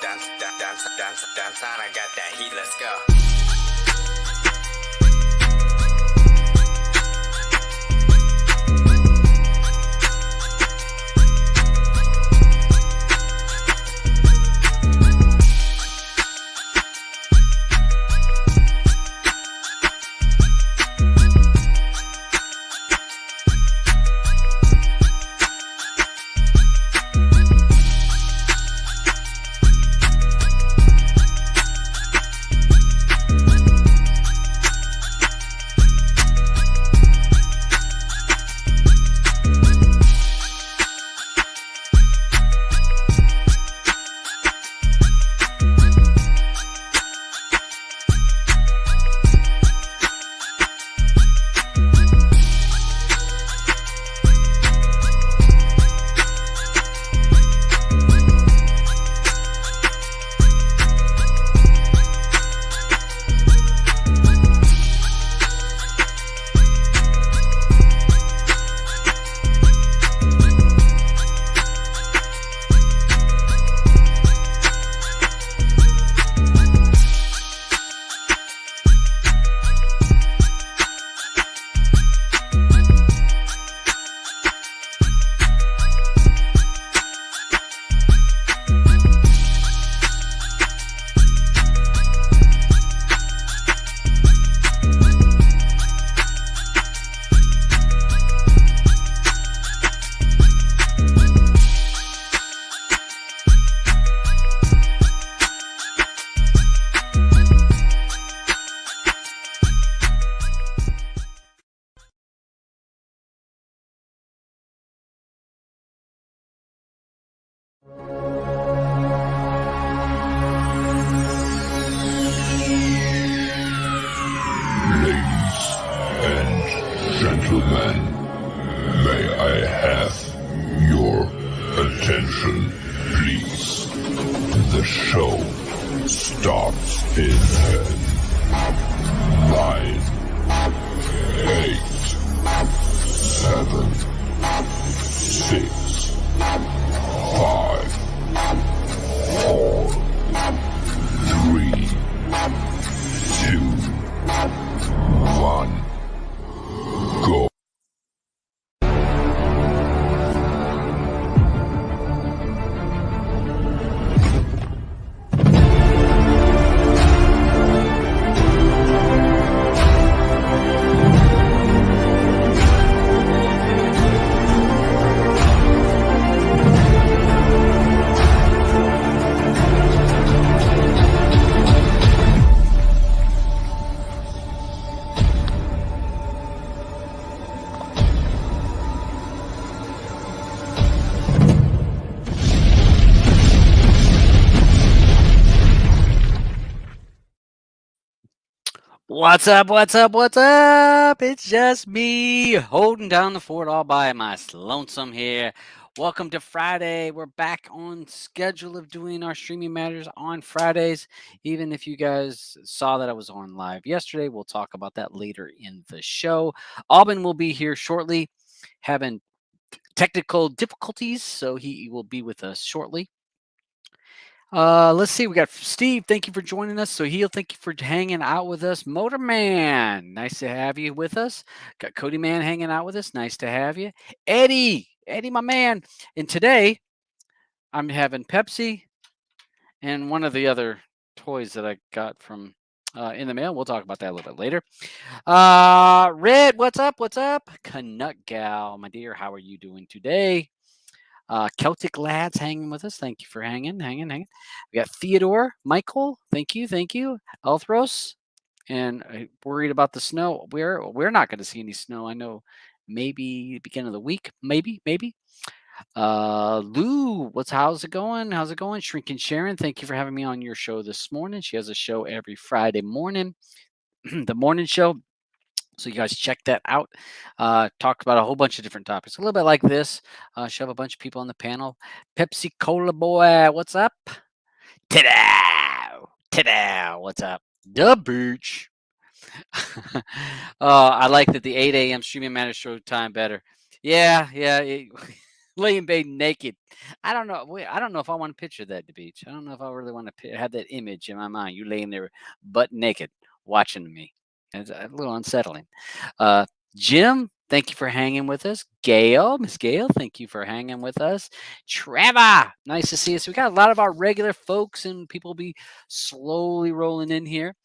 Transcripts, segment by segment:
dance on, I got that heat, let's go. Gentlemen, may I have your attention, please? The show starts in 9, 8, 7, 6, 5, 4, 3, 2, 1. Go. What's up? What's up? What's up? It's just me holding down the fort all by myself. Lonesome here. Welcome to Friday. We're back on schedule of doing our streaming matters on Fridays. Even if you guys saw that I was on live yesterday, we'll talk about that later in the show. Alban will be here shortly, having technical difficulties, so he will be with us shortly. Let's see. We got Steve. Thank you for joining us. So he'll thank you for hanging out with us. Motorman, nice to have you with us. Got Cody Man hanging out with us. Nice to have you. Eddie, my man. And today I'm having Pepsi and one of the other toys that I got from in the mail. We'll talk about that a little bit later. Red, what's up? What's up? Canuck Gal, my dear, how are you doing today? Celtic Lads hanging with us. Thank you for hanging. We got Theodore, Michael. Thank you. Elthros, and worried about the snow. We're not going to see any snow. I know, maybe beginning of the week. Maybe. Lou, how's it going? Shrinking Sharon, thank you for having me on your show this morning. She has a show every Friday morning, the morning show. So you guys check that out. Talked about a whole bunch of different topics. A little bit like this. Should have a bunch of people on the panel. Pepsi Cola boy, what's up? Ta-da! What's up? The beach. I like that the 8 a.m. streaming matters show time better. Yeah. Lay in bed naked. I don't know. Wait, I don't know if I want to picture that at the beach. I don't know if I really want to have that image in my mind. You laying there butt naked watching me. It's a little unsettling. Uh, Jim, thank you for hanging with us. Gail, Miss Gail, thank you for hanging with us. Trevor, nice to see us. We got a lot of our regular folks and people be slowly rolling in here.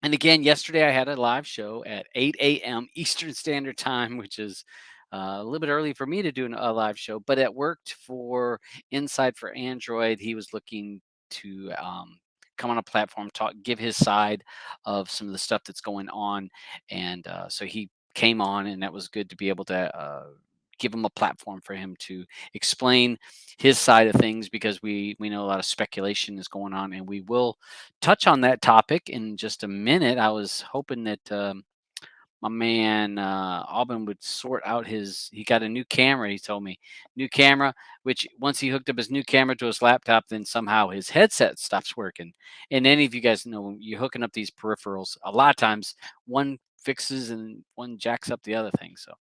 And again, yesterday I had a live show at 8 a.m. Eastern Standard Time, which is a little bit early for me to do a live show, but it worked for Inside for Android. He was looking to come on a platform, talk, give his side of some of the stuff that's going on. And so he came on, and that was good to be able to give him a platform for him to explain his side of things, because we know a lot of speculation is going on, and we will touch on that topic in just a minute. I was hoping that my man Alban would sort out his. He got a new camera. He told me new camera, which once he hooked up his new camera to his laptop, then somehow his headset stops working. And any of you guys know, when you're hooking up these peripherals, a lot of times one fixes and one jacks up the other thing. So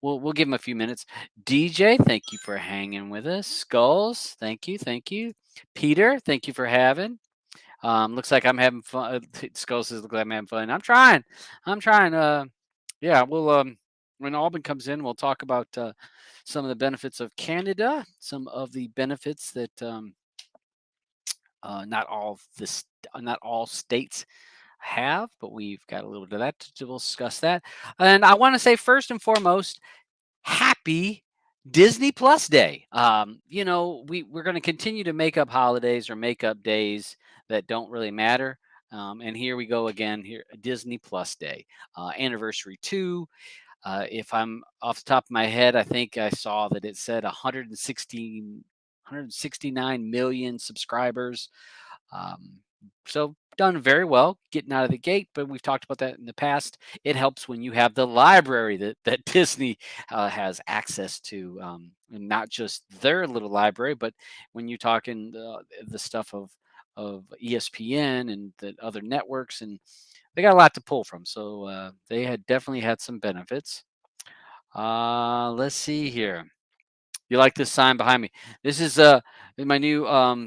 we'll give him a few minutes. DJ, thank you for hanging with us. Skulls, thank you, thank you. Peter, thank you for having. Looks like I'm having fun. Skull says, "Look like I'm having fun." I'm trying. I'm trying. Yeah, we'll when Albin comes in, we'll talk about some of the benefits of Canada, some of the benefits that not all states have, but we've got a little bit of that to discuss that. And I want to say first and foremost, happy Disney Plus Day. We're going to continue to make up holidays or make up days that don't really matter. And here we go again. Here, Disney Plus Day, anniversary 2. If I'm off the top of my head, I think I saw that it said 169 million subscribers. Um, so done very well getting out of the gate, but we've talked about that in the past. It helps when you have the library that Disney has access to, and not just their little library, but when you're talking the stuff of ESPN and the other networks, and they got a lot to pull from. So they had definitely had some benefits. Let's see here. You like this sign behind me? This is my new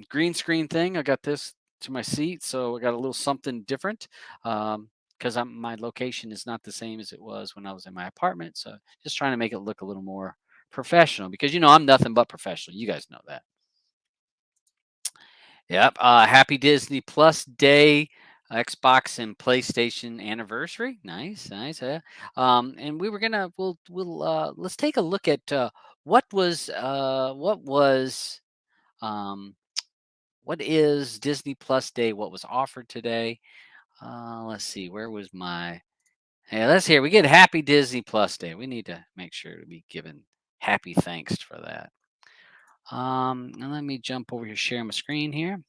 green screen thing. I got this to my seat, so I got a little something different, because my location is not the same as it was when I was in my apartment. So just trying to make it look a little more professional, because I'm nothing but professional. You guys know that. Yep. Happy Disney Plus Day. Xbox and PlayStation anniversary. Nice, nice. And we were gonna we'll let's take a look at um what is Disney Plus Day? What was offered today? Let's see. Where was my? Hey, let's hear. We get Happy Disney Plus Day. We need to make sure to be given happy thanks for that. And let me jump over here, share my screen here.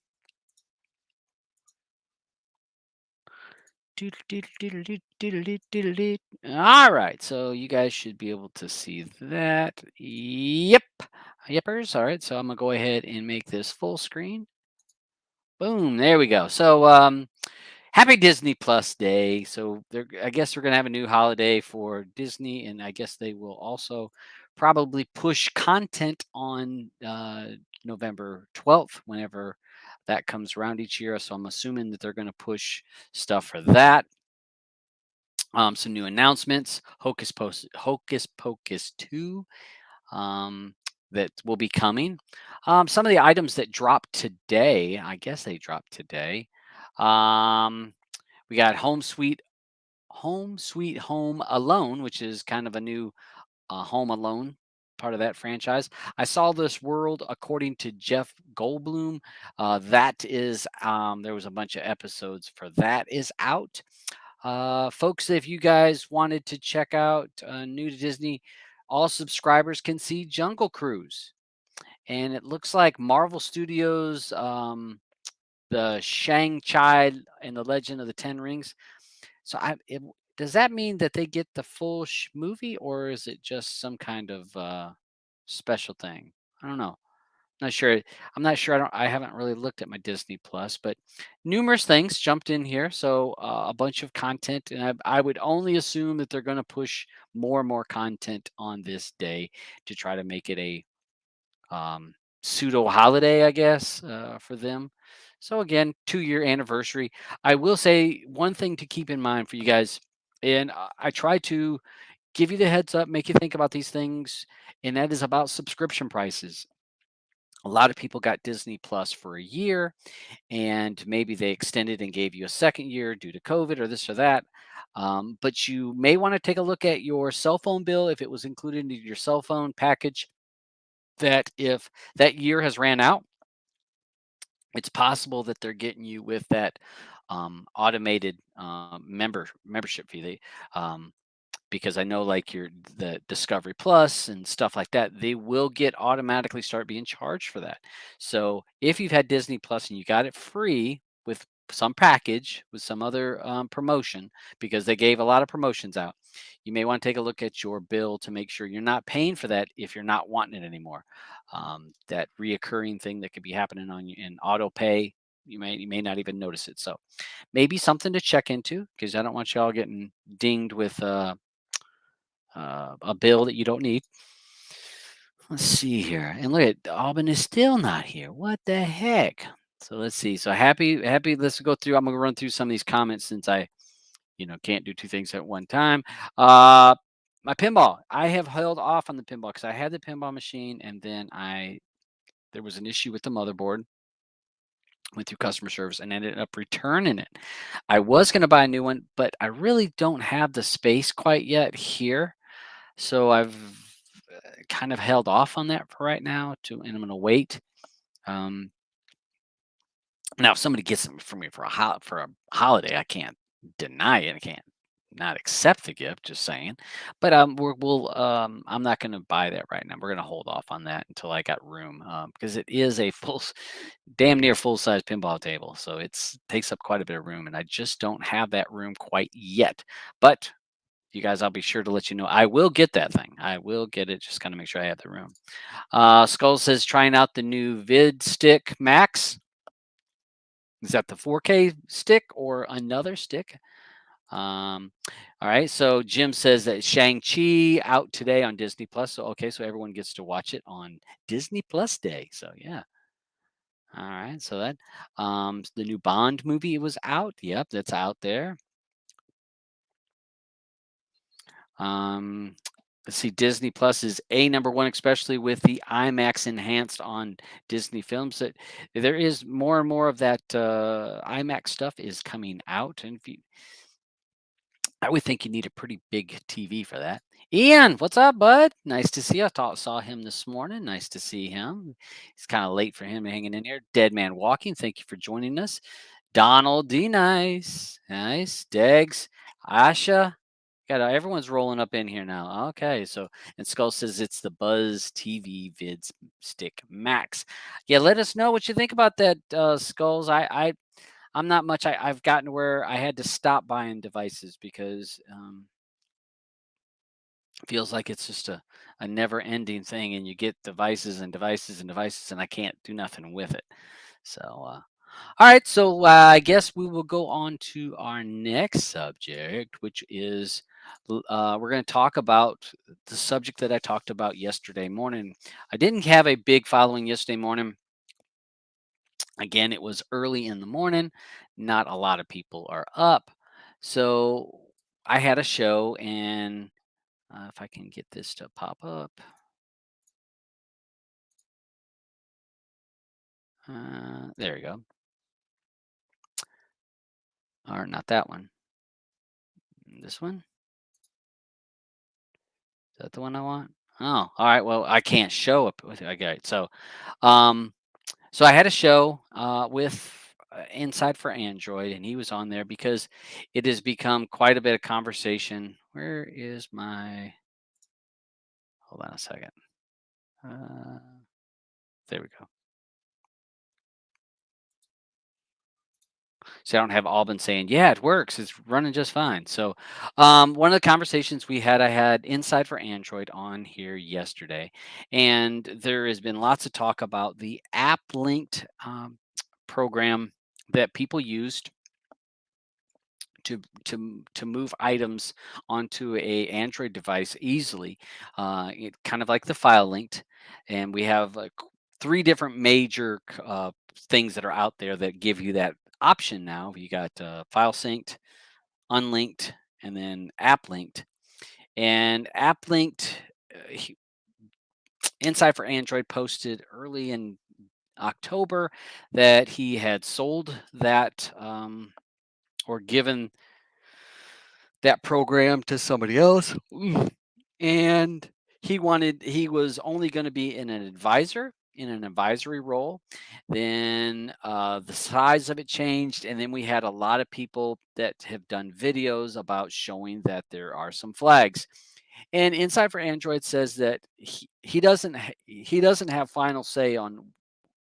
All right, so you guys should be able to see that. Yep. Yepers. All right, so I'm gonna go ahead and make this full screen. Boom, there we go. So happy Disney Plus Day. So I guess we're gonna have a new holiday for Disney, and I guess they will also probably push content on November 12th, whenever that comes around each year. So I'm assuming that they're gonna push stuff for that. Some new announcements. Hocus Pocus 2, that will be coming. Some of the items that dropped today, I guess they dropped today. We got Home Sweet Home Alone, which is kind of a new Home Alone part of that franchise. I saw This World according to Jeff Goldblum. That is there was a bunch of episodes for that is out. Folks, if you guys wanted to check out new to Disney, all subscribers can see Jungle Cruise. And it looks like Marvel Studios, the Shang-Chi and the Legend of the Ten Rings. So does that mean that they get the full movie, or is it just some kind of special thing? I don't know. Not sure. I'm not sure. I haven't really looked at my Disney Plus, but numerous things jumped in here. So a bunch of content, and I would only assume that they're going to push more and more content on this day to try to make it a um, pseudo holiday, I guess, for them. So again, 2-year anniversary. I will say one thing to keep in mind for you guys, and I try to give you the heads up, make you think about these things, and that is about subscription prices. A lot of people got Disney Plus for a year, and maybe they extended and gave you a second year due to COVID or this or that. But you may want to take a look at your cell phone bill if it was included in your cell phone package. That if that year has ran out, it's possible that they're getting you with that automated membership fee. Because I know like your the Discovery Plus and stuff like that, they will get automatically start being charged for that. So if you've had Disney Plus and you got it free with some package with some other promotion, because they gave a lot of promotions out, you may want to take a look at your bill to make sure you're not paying for that if you're not wanting it anymore. That reoccurring thing that could be happening on you in auto pay, you may not even notice it. So maybe something to check into because I don't want y'all getting dinged with a bill that you don't need. Let's see here. And look at Auburn is still not here. What the heck? So let's see. So happy. Let's go through. I'm gonna run through some of these comments since I, can't do two things at one time. Uh, my pinball. I have held off on the pinball because I had the pinball machine and then there was an issue with the motherboard. Went through customer service and ended up returning it. I was gonna buy a new one, but I really don't have the space quite yet here. So I've kind of held off on that for right now and I'm gonna wait. Um, Now if somebody gets them for me for a holiday, I can't deny it. I can't not accept the gift, just saying. But I'm not gonna buy that right now. We're gonna hold off on that until I got room, because it is a damn near full size pinball table. So it's takes up quite a bit of room, and I just don't have that room quite yet. But you guys, I'll be sure to let you know. I will get that thing. I will get it. Just gotta make sure I have the room. Skull says trying out the new Vid Stick Max. Is that the 4K stick or another stick? Um, all right. So Jim says that Shang-Chi out today on Disney Plus. So okay, so everyone gets to watch it on Disney Plus Day. So yeah. All right. So that the new Bond movie was out. Yep, that's out there. Um, let's see, Disney Plus is a number one, especially with the IMAX enhanced on Disney films. That there is more and more of that IMAX stuff is coming out, and if you, I would think you need a pretty big TV for that. Ian, what's up, bud? Nice to see you. Saw him this morning. Nice to see him. It's kind of late for him hanging in here. Dead Man Walking. Thank you for joining us. Donald D. Nice. Nice. Degs. Asha. Got everyone's rolling up in here now. Okay, so and Skull says it's the Buzz TV Vids Stick Max. Yeah, let us know what you think about that, Skulls. I'm not much. I've gotten to where I had to stop buying devices because feels like it's just a never ending thing, and you get devices and devices and devices, and I can't do nothing with it. So all right, so I guess we will go on to our next subject, which is we're going to talk about the subject that I talked about yesterday morning. I didn't have a big following yesterday morning. Again, it was early in the morning. Not a lot of people are up. So I had a show, and if I can get this to pop up, there we go. Or not that one. This one. Is that the one I want? Oh, all right. Well, I can't show up with it. Okay, um, so I had a show with Inside for Android, and he was on there because it has become quite a bit of conversation. Where is my? Hold on a second. Uh, there we go. So I don't have Alban saying, "Yeah, it works. It's running just fine." So, one of the conversations I had Inside for Android on here yesterday, and there has been lots of talk about the app linked program that people used to move items onto a Android device easily, kind of like the file linked. And we have like three different major things that are out there that give you that option now. You got file synced, unlinked, and then app linked. And app linked, Inside for Android posted early in October that he had sold that, or given that program to somebody else. And he was only going to be in an advisory role. Then the size of it changed, and then we had a lot of people that have done videos about showing that there are some flags. And Inside for Android says that he doesn't have final say on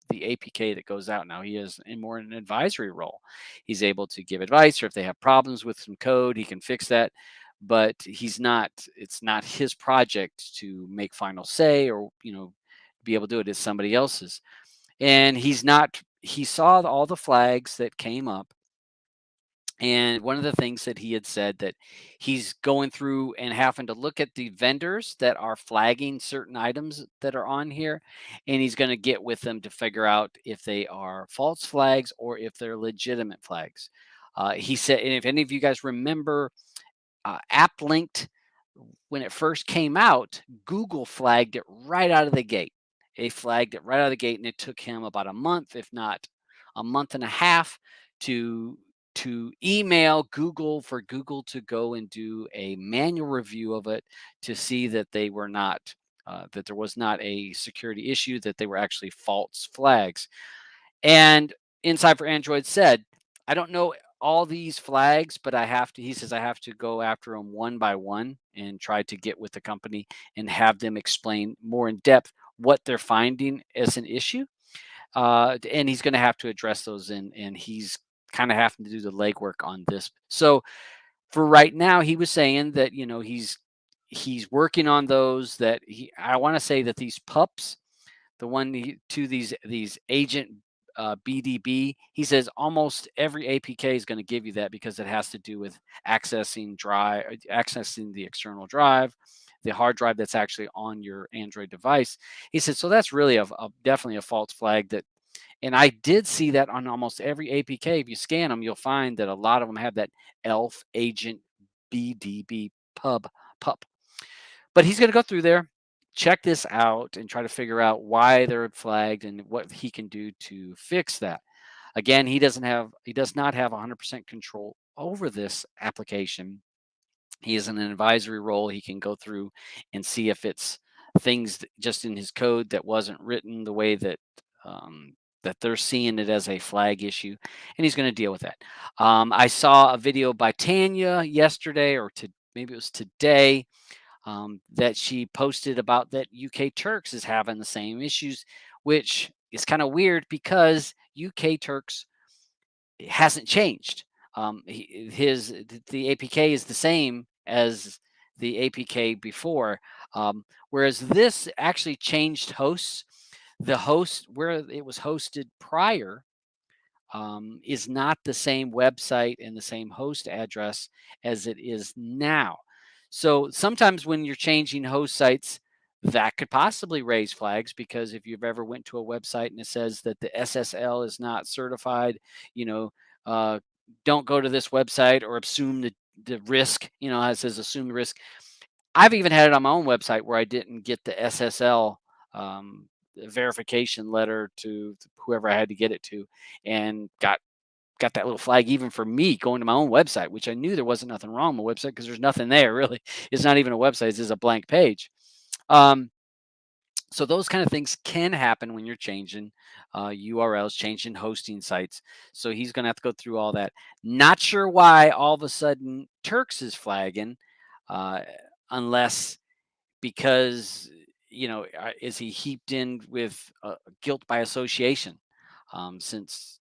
the APK that goes out now. He is in more an advisory role. He's able to give advice, or if they have problems with some code, he can fix that. But it's not his project to make final say, or be able to do it. It's somebody else's. And he saw all the flags that came up, and one of the things that he had said that he's going through and having to look at the vendors that are flagging certain items that are on here, and he's going to get with them to figure out if they are false flags or if they're legitimate flags. He said, and if any of you guys remember, app linked, when it first came out, Google flagged it right out of the gate. They flagged it right out of the gate, and it took him about a month, if not a month and a half, to email Google for Google to go and do a manual review of it to see that they were not that there was not a security issue, that they were actually false flags. And Inside for Android said, I don't know all these flags, but he says, I have to go after them one by one and try to get with the company and have them explain more in depth what they're finding as an issue. And he's going to have to address those, and he's kind of having to do the legwork on this. So for right now, he was saying that, he's working on those, I want to say that these pups, the one to these agent BDB. He says almost every APK is going to give you that because it has to do with accessing the external drive, the hard drive that's actually on your Android device. He said so that's really definitely a false flag that. And I did see that on almost every APK. If you scan them, you'll find that a lot of them have that ELF agent BDB pup. But he's going to go through there, check this out, and try to figure out why they're flagged and what he can do to fix that. Again, he does not have 100% control over this application. He is in an advisory role. He can go through and see if it's things just in his code that wasn't written the way that that they're seeing it as a flag issue, and he's going to deal with that. I saw a video by Tanya yesterday, or maybe it was today, that she posted about that UK Turks is having the same issues, which is kind of weird because UK Turks hasn't changed. The APK is the same as the APK before, whereas this actually changed hosts. The host where it was hosted prior is not the same website and the same host address as it is now. So sometimes when you're changing host sites, that could possibly raise flags, because if you've ever went to a website and it says that the SSL is not certified, you know, uh, don't go to this website or assume the risk, it says assume the risk. I've even had it on my own website where I didn't get the SSL verification letter to whoever I had to get it to, and got that little flag even for me going to my own website, which I knew there wasn't nothing wrong with my website because there's nothing there really. It's not even a website; it's just a blank page. So those kind of things can happen when you're changing URLs, changing hosting sites. So he's going to have to go through all that. Not sure why all of a sudden Turks is flagging, unless because is he heaped in with guilt by association, since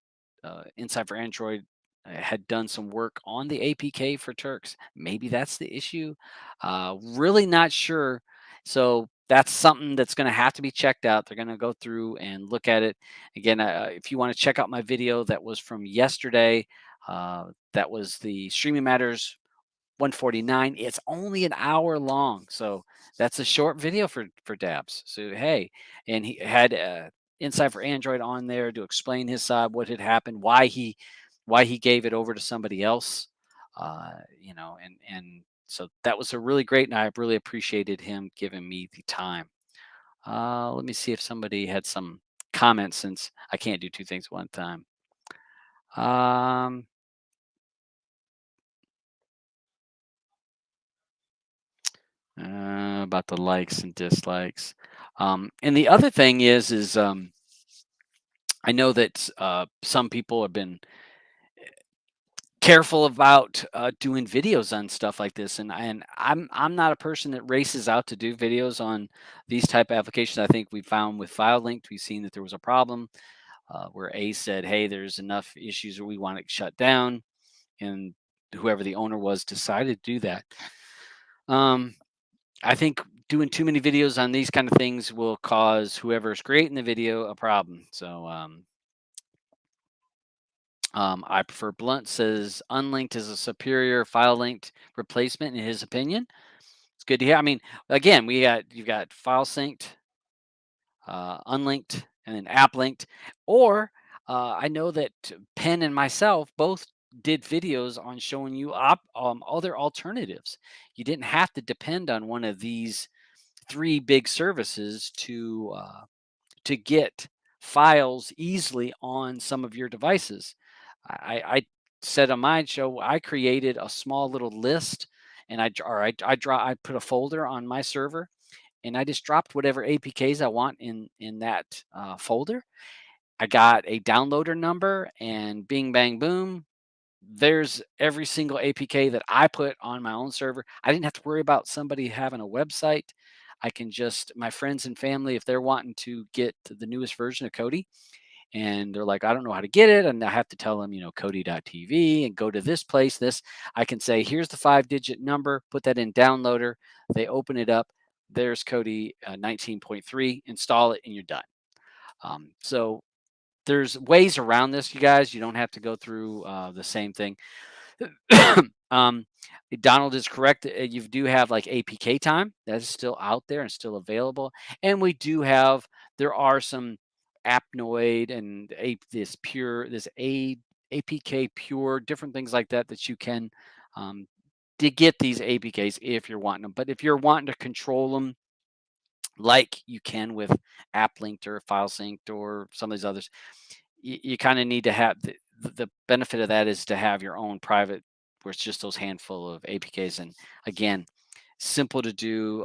Inside for Android had done some work on the APK for Turks. Maybe that's the issue. Really not sure. So that's something that's going to have to be checked out. They're going to go through and look at it again. If you want to check out my video that was from yesterday, that was the Streaming Matters 149. It's only an hour long, so that's a short video for Dabs. So hey, and he had Insight for Android on there to explain his side, what had happened, why he gave it over to somebody else, and so that was a really great, and I really appreciated him giving me the time. Let me see if somebody had some comments since I can't do two things at one time. Um, about the likes and dislikes. And the other thing is I know that some people have been careful about doing videos on stuff like this, and I'm not a person that races out to do videos on these type of applications. I think we found with File Linked, we've seen that there was a problem where A said, "Hey, there's enough issues where we want it shut down," and whoever the owner was decided to do that. Um, I think doing too many videos on these kind of things will cause whoever's creating the video a problem. So I prefer Blunt says unlinked is a superior file linked replacement in his opinion. It's good to hear. I mean, again, you've got file synced, unlinked, and then app linked. Or I know that Penn and myself both did videos on showing you other alternatives. You didn't have to depend on one of these three big services to get files easily on some of your devices. I said on my show I created a small little list, and I put a folder on my server, and I just dropped whatever APKs I want in that folder. I got a downloader number, and bing bang boom, there's every single APK that I put on my own server. I didn't have to worry about somebody having a website. I can just my friends and family, if they're wanting to get the newest version of Kodi, and they're like, I don't know how to get it, and I have to tell them, Kodi.tv and go to this place. I can say, here's the 5-digit number, put that in downloader. They open it up. There's Kodi 19.3. Install it, and you're done. So there's ways around this, you guys. You don't have to go through the same thing. um, Donald is correct. You do have like APK time that is still out there and still available, and there are some Apnoid and this APK pure, different things like that you can to get these APKs if you're wanting them. But if you're wanting to control them like you can with App Linked or File Synced or some of these others, you kind of need to have the benefit of that is to have your own private, where it's just those handful of APKs. And again, simple to do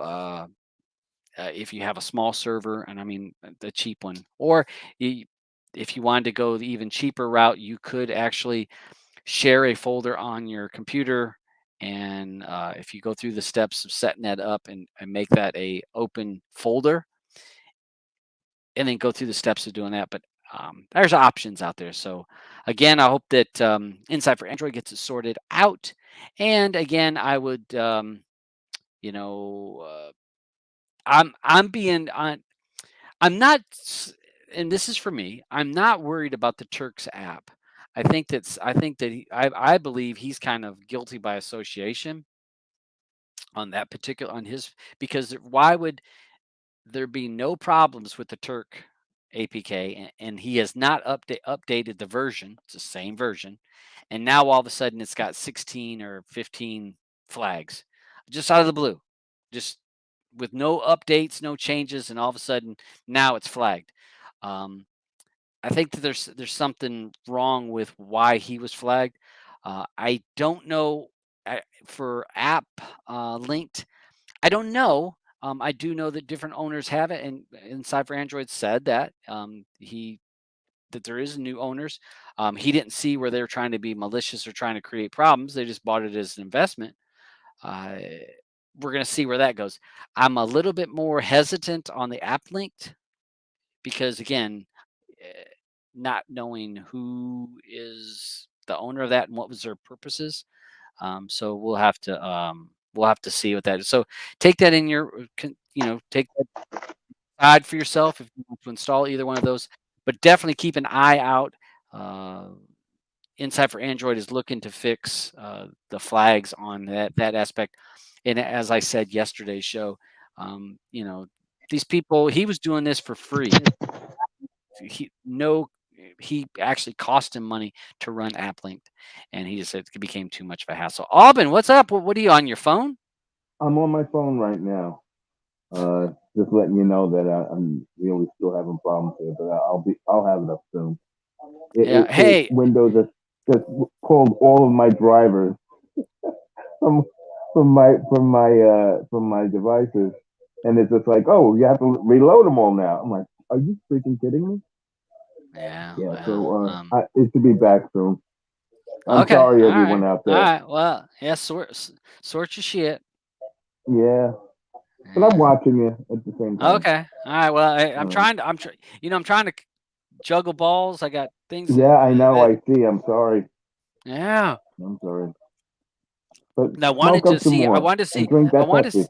if you have a small server, and I mean the cheap one, or you, if you wanted to go the even cheaper route, you could actually share a folder on your computer. And if you go through the steps of setting that up and make that a open folder, and then go through the steps of doing that. But there's options out there. So again, I hope that Insight for Android gets it sorted out. And again, I would, you know, I'm being on. I'm not, and this is for me. I'm not worried about the Turks app. I believe he's kind of guilty by association on that particular on his, because why would there be no problems with the Turk APK, and he has not updated the version. It's the same version, and now all of a sudden it's got 16 or 15 flags, just out of the blue, just with no updates, no changes, and all of a sudden now it's flagged. Um, I think that there's something wrong with why he was flagged. I don't know for app linked. I don't know. I do know that different owners have it, and Inside for Android said that that there is new owners. He didn't see where they're trying to be malicious or trying to create problems. They just bought it as an investment. Uh, we're going to see where that goes. I'm a little bit more hesitant on the app linked because, again, eh, not knowing who is the owner of that and what was their purposes. So we'll have to see what that is. So take that in your take that side for yourself if you want to install either one of those, but definitely keep an eye out. Uh, Inside for Android is looking to fix the flags on that aspect. And as I said yesterday's show, you know, these people, he was doing this for free. He no, he actually cost him money to run app linked, and he just said it became too much of a hassle. Auburn, what's up? What are you on your phone? I'm on my phone right now. Just letting you know that I'm really still having problems here, but I'll have it up soon. Yeah. It Hey. Windows just pulled all of my drivers from from my devices, and it's just like, oh, you have to reload them all now. I'm like, are you freaking kidding me? Yeah. Yeah. Well. So it should be back soon. I'm Okay. sorry, All everyone right. out All there. right. Well. Yeah. Sort your shit. Yeah, but I'm Yeah. watching you at the same time. Okay. All right. Well, I'm Uh, trying to. I'm trying to juggle balls. I got things yeah, I know. that. I see. I'm sorry. Yeah. I'm sorry. But And I wanted smoke to up some see. I more wanted to and see. drink I that wanted to. Pepsi.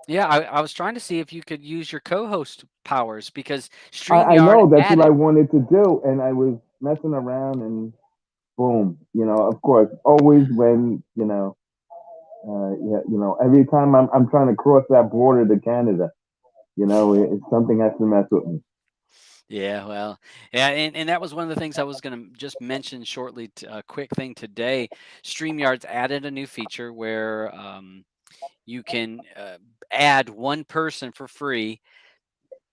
Yeah, I was trying to see if you could use your co-host powers because I StreamYard know that's what I added. wanted to do, and I was messing around, and boom. Of course, always when yeah, every time I'm trying to cross that border to Canada, something has to mess with me. Yeah, well, yeah, and that was one of the things I was going to just mention shortly. A quick thing today, StreamYard's added a new feature where you can add one person for free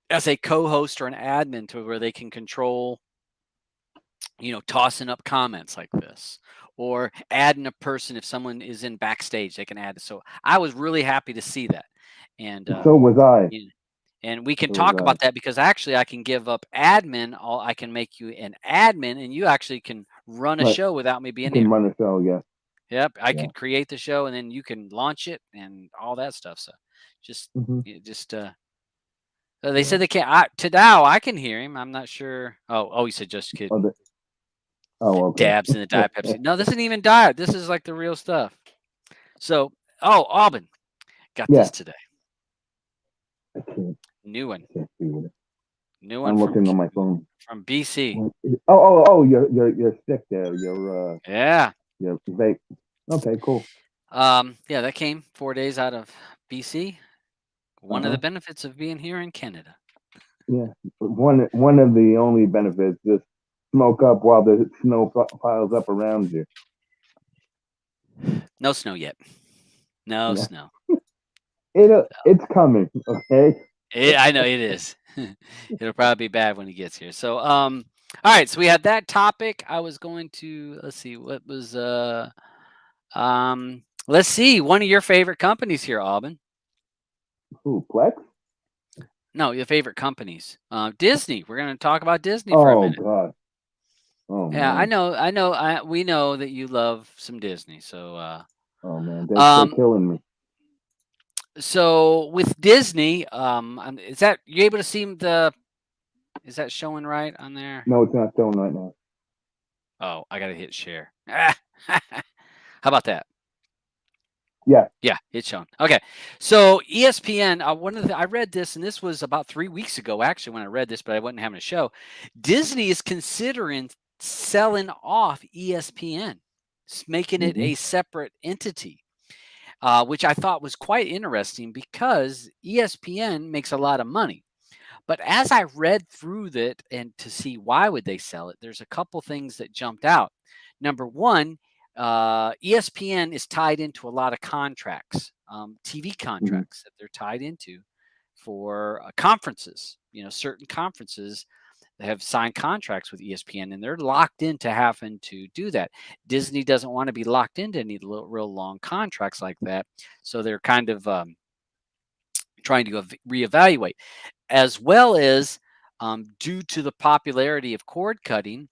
as a co-host or an admin to where they can control, tossing up comments like this, or adding a person if someone is in backstage, they can add it. So I was really happy to see that, and So was I. you and we can So was talk about I. that because actually I can give up admin. All I can make you an admin, and you actually can run a Right. show without me You being can here. run a show. Yeah. Yep, I Yeah. could create the show, and then you can launch it and all that stuff. So just, Hmm. just they Yeah. said they can't. To now I can hear him. I'm not sure. Oh, he said just Oh, kidding. okay. Dabs in the Diet Pepsi. No, this isn't even diet. This is like the real stuff. So, Auburn got Yeah. this today. I can't. New one, I can't see it. new one I'm from looking on my phone. BC. Oh! You're sick there. Yeah. You're vape. Okay. Cool. Yeah, that came 4 days out of BC. Uh One of the huh. benefits of being here in Canada. Yeah. One of the only benefits, just smoke up while the snow piles up around you. No snow yet. No Yeah. snow. It's coming. Okay. I know it is. It'll probably be bad when he gets here. So, all right. So we had that topic. I was going to let's see what was let's see one of your favorite companies here, Auburn. Ooh, Plex. No, your favorite companies. Disney. We're going to talk about Disney for a Oh minute. God. Oh Yeah, I man. know. We know that you love some Disney. So, Oh man. They're um, killing me. so with Disney, is that you able to see the? Is that showing right on there? No, it's not showing right now. Oh, I gotta hit share. How about that? Yeah. Yeah, it's shown. Okay, so ESPN. I read this, and this was about 3 weeks ago, actually, when I read this, but I wasn't having a show. Disney is considering selling off ESPN, making it Hmm. a separate entity. Which I thought was quite interesting because ESPN makes a lot of money. But as I read through that and to see why would they sell it, there's a couple things that jumped out. Number one, ESPN is tied into a lot of contracts, TV Hmm. contracts that they're tied into for conferences. Certain conferences have signed contracts with ESPN and they're locked into having to do that. Disney doesn't want to be locked into any real long contracts like that. So they're kind of trying to reevaluate, as well as due to the popularity of cord cutting,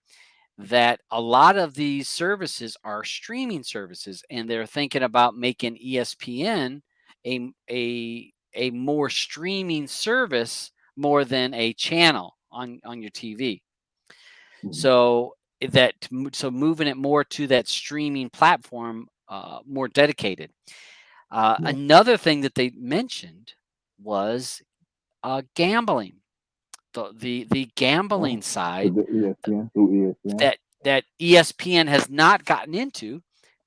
that a lot of these services are streaming services, and they're thinking about making ESPN a more streaming service more than a channel on your TV. Hmm. So moving it more to that streaming platform, more dedicated. Yeah. Another thing that they mentioned was gambling. The gambling Oh, to side the ESPN through ESPN. that ESPN has not gotten into,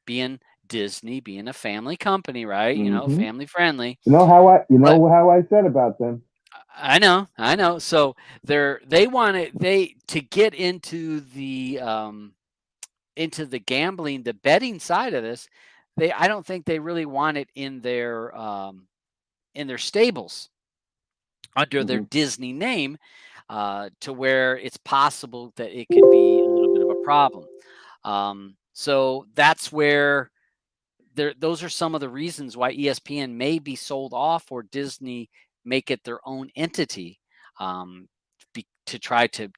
being Disney, being a family company, right? Mm-hmm. Family friendly. You But know how I said about them. I know. So they want to get into the gambling, the betting side of this. I don't think they really want it in their stables under their Mm-hmm. Disney name, to where it's possible that it could be a little bit of a problem. So that's where those are some of the reasons why ESPN may be sold off or Disney make it their own entity, to try to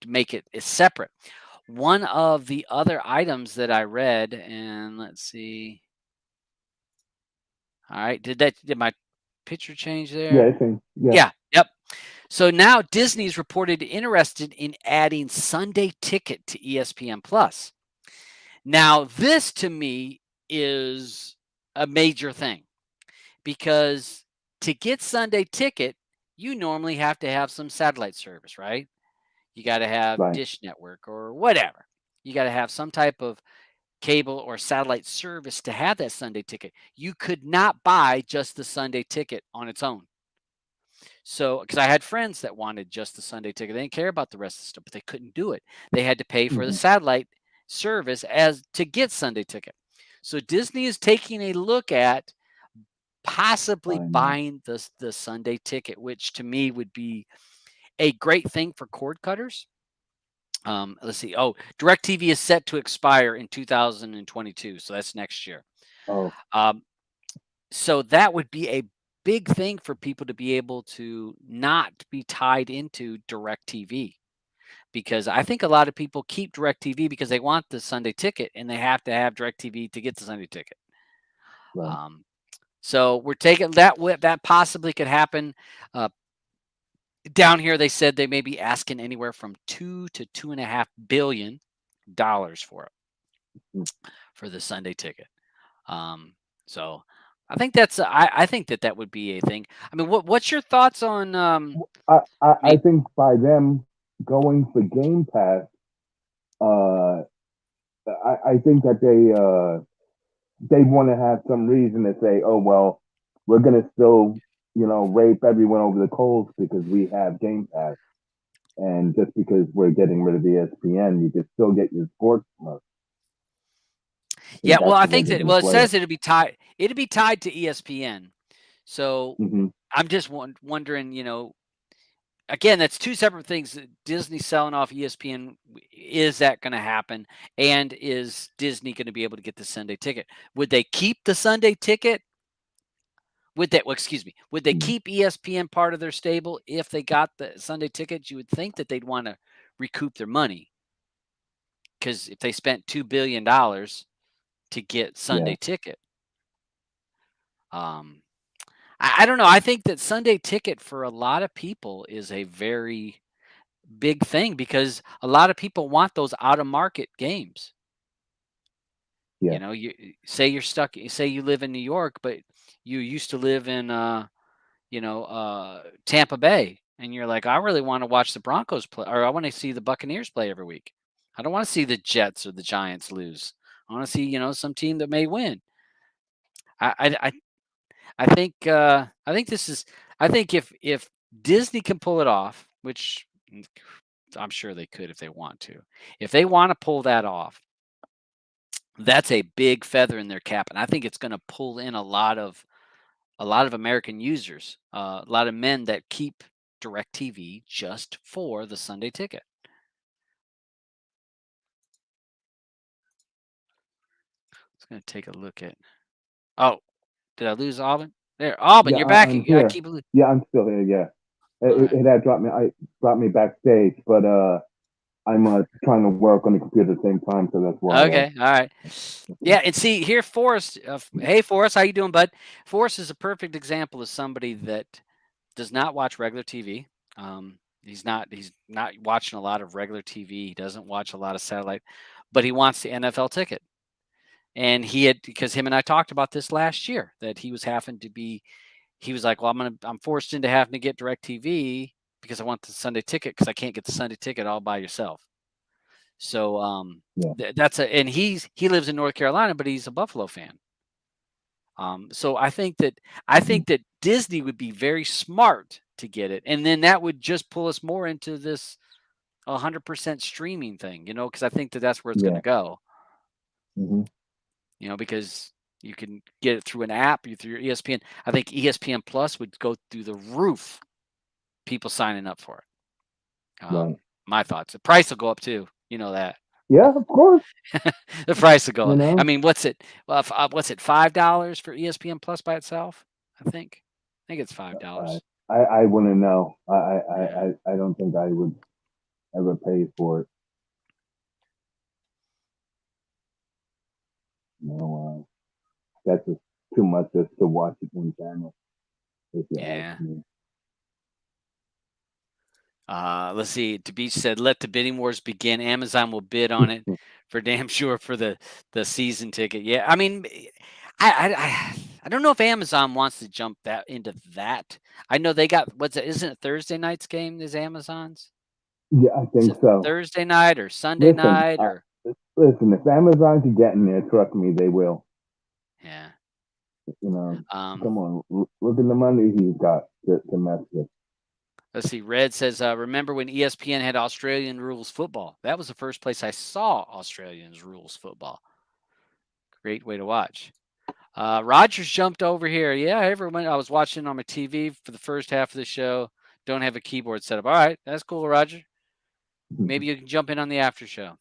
make it separate. One of the other items that I read, and let's see. All right, did my picture change Yeah, there? I think. Yeah, Yeah, yep. So now Disney's reported interested in adding Sunday Ticket to ESPN Plus. Now, this to me is a major thing because to get Sunday Ticket, you normally have to have some satellite service, right? You got to have right. Dish Network or whatever. You got to have some type of cable or satellite service to have that Sunday Ticket. You could not buy just the Sunday Ticket on its own. So, because I had friends that wanted just the Sunday Ticket, they didn't care about the rest of the stuff, but they couldn't do it. They had to pay for the Mm-hmm. satellite service as to get Sunday Ticket. So Disney is taking a look at possibly Fine. Yeah. buying the Sunday Ticket, which to me would be a great thing for cord cutters. Let's see. Oh, DirecTV is set to expire in 2022, so that's next year. Oh, Um, so that would be a big thing for people to be able to not be tied into DirecTV, because I think a lot of people keep DirecTV because they want the Sunday Ticket and they have to have DirecTV to get the Sunday Ticket. right. Um, so we're taking that possibly could happen. Uh, Down here, they said they may be asking anywhere from $2 to $2.5 billion for it, Mm. for the Sunday Ticket. So I think that would be a thing. I mean, what's your thoughts on? I I mean, think by them going for Game Pass, uh, I think that they want to have some reason to say, oh well, we're gonna still rape everyone over the coals because we have Game Pass, and just because we're getting rid of ESPN, you can still get your sports. I yeah. think Well, that's I the way think they're that gonna it play it. says it'd be tied. It'd be tied to ESPN. So Hmm. I'm just wondering, again, that's two separate things. Disney selling off ESPN, is that going to happen? And is Disney going to be able to get the Sunday Ticket? Would they keep the Sunday Ticket? Well, excuse me. Would they keep ESPN part of their stable if they got the Sunday Ticket? You would think that they'd want to recoup their money, because if they spent $2 billion to get Yeah, Sunday Ticket, um, I don't know. I think that Sunday Ticket for a lot of people is a very big thing because a lot of people want those out of market games. yeah, You say you're stuck, say you live in New York, but you used to live in Tampa Bay, and you're like, I really want to watch the Broncos play, or I want to see the Buccaneers play every week. I don't want to see the Jets or the Giants lose. I want to see, some team that may win. I I I, I think this is I think if Disney can pull it off, which I'm sure they could if they want to. If they want to pull that off, that's a big feather in their cap, and I think it's going to pull in a lot of American users, a lot of men that keep DirecTV just for the Sunday Ticket. It's going to take a look at. Oh, did I lose Alvin? There, Alvin, yeah. you're back. I'm I here. keep. Yeah, I'm still here. Yeah, All right. it had dropped me. I dropped me backstage, but I'm trying to work on the computer at the same time, so that's why. Okay. All right. Yeah, and see here, Forrest. Hey, Forrest, how you doing, bud? Forrest is a perfect example of somebody that does not watch regular TV. He's not watching a lot of regular TV. He doesn't watch a lot of satellite, but he wants the NFL ticket. And because him and I talked about this last year, that he was like, well, I'm forced into having to get DirecTV because I want the Sunday ticket because I can't get the Sunday ticket all by yourself. So Yeah. and he lives in North Carolina, but he's a Buffalo fan. So I think Mhm. that Disney would be very smart to get it, and then that would just pull us more into this 100% streaming thing, because I think that that's where it's going Yeah. to go, Hmm. because you can get it through an app, through your ESPN. I think ESPN Plus would go through the roof, people signing up for it. Right. My thoughts. The price will go up too. You know that. Yeah, of course. The price will go You up. I know, mean, what's it? Well, what's it? $5 for ESPN Plus by itself? I think. I think it's I $5. I wouldn't know. Yeah. I don't think I would ever pay for it. No, that's just too much just to watch it one channel. If you ask Yeah. me. Let's see. To Beach said, "Let the bidding wars begin. Amazon will bid on it for damn sure for the season ticket." Yeah, I mean, I don't know if Amazon wants to jump that into that. I know they got what's it? Isn't it Thursday night's game? Is Amazon's? Yeah, I Is think it so. Thursday night or Sunday Listen, night or? listen. If Amazon can get in there, trust me, they will. Yeah. You know, Um, come on, look at the money he's got to mess with. let's see. Red says, "Remember when ESPN had Australian rules football? That was the first place I saw Australian rules football. Great way to watch." Rogers jumped over here. Yeah, everyone. I was watching on my TV for the first half of the show. Don't have a keyboard set up. All right, that's cool, Roger. Maybe you can jump in on the after show.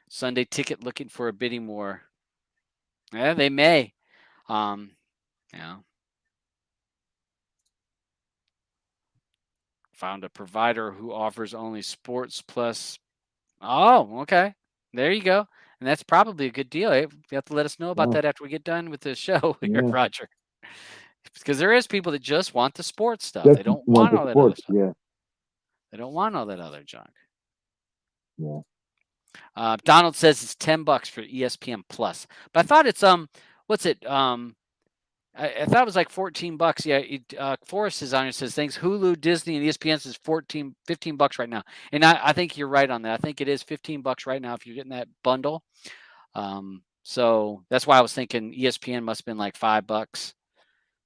Sunday ticket looking for a bidding war. Yeah, they may. Um, yeah. Found a provider who offers only sports plus. Oh, okay. There you go. And that's probably a good deal. You have to let us know about Oh, that after we get done with the show here, yeah, Roger. Because there is people that just want the sports stuff. just They don't want want the all that other sports. stuff. Yeah, They don't want all that other junk. yeah. Donald says it's $10 for ESPN Plus, but I thought it's what's it? I thought it was like $14. Yeah, Forrest is on it. Says thanks Hulu, Disney, and ESPN says 15 bucks right now, and I think you're right on that. I think it is $15 right now if you're getting that bundle. So that's why I was thinking ESPN must have been like $5.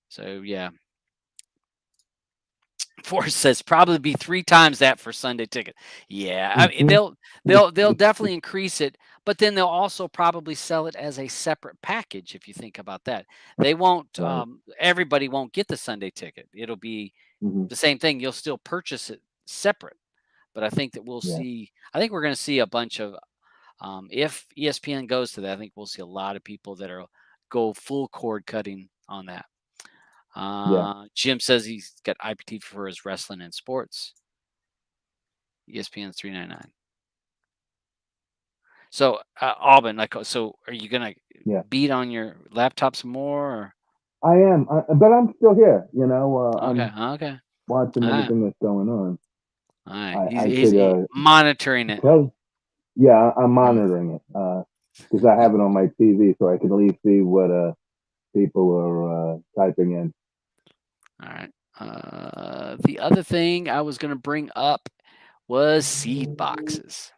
So yeah. Forrest says probably be 3 times that for Sunday ticket. Yeah, I mean Hmm. they'll definitely increase it, but then they'll also probably sell it as a separate package if you think about that. They won't Right. everybody won't get the Sunday ticket. It'll be Hmm. the same thing. You'll still purchase it separate. But I think that Yeah. I think we're going to see a bunch of if ESPN goes to that, I think we'll see a lot of people that are go full cord cutting on that. Yeah. Jim says he's got IPT for his wrestling and sports. ESPN 399. So Auburn, so are you gonna Yeah. beat on your laptop some more? Or? I am, but I'm still here. Okay, I'm okay, watching all right, everything that's going on. all right. I He's could monitoring it. tell. Yeah, I'm Mm, monitoring it because I have it on my TV, so I can at least see what people are typing in. all right. The other thing I was gonna bring up was seed boxes.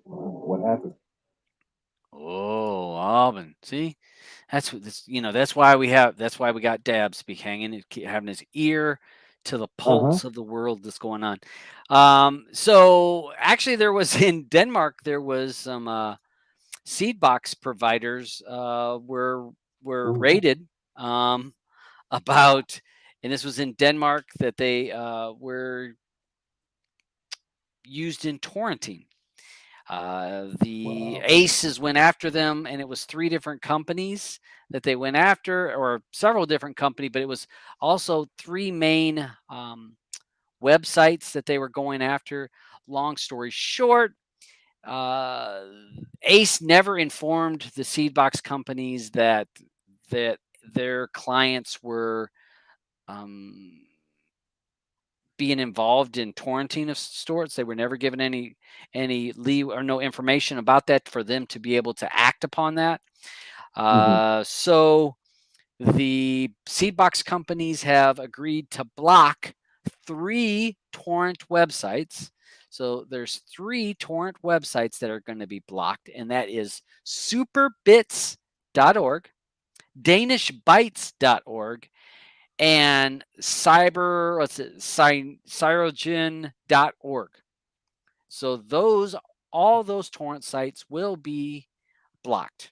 What happened? Oh, Auburn. See, that's what this. That's why we got Dabs be hanging, having his ear to the Uh huh. pulse of the world that's going on. So actually, there was in Denmark, there was some seed box providers were Oh, rated about, and this was in Denmark that they were used in torrenting. The wow. Aces went after them, and it was 3 different companies that they went after, or several different companies, but it was also 3 main websites that they were going after. Long story short, uh, Ace never informed the seed box companies that their clients were um, being involved in torrenting of sorts. They were never given any leave or no information about that for them to be able to act upon that. Hmm. So the seed box companies have agreed to block 3 torrent websites. So there's 3 torrent websites that are going to be blocked, and that is superbits.org, danishbytes.org, and cyrogen.org. So all those torrent sites will be blocked.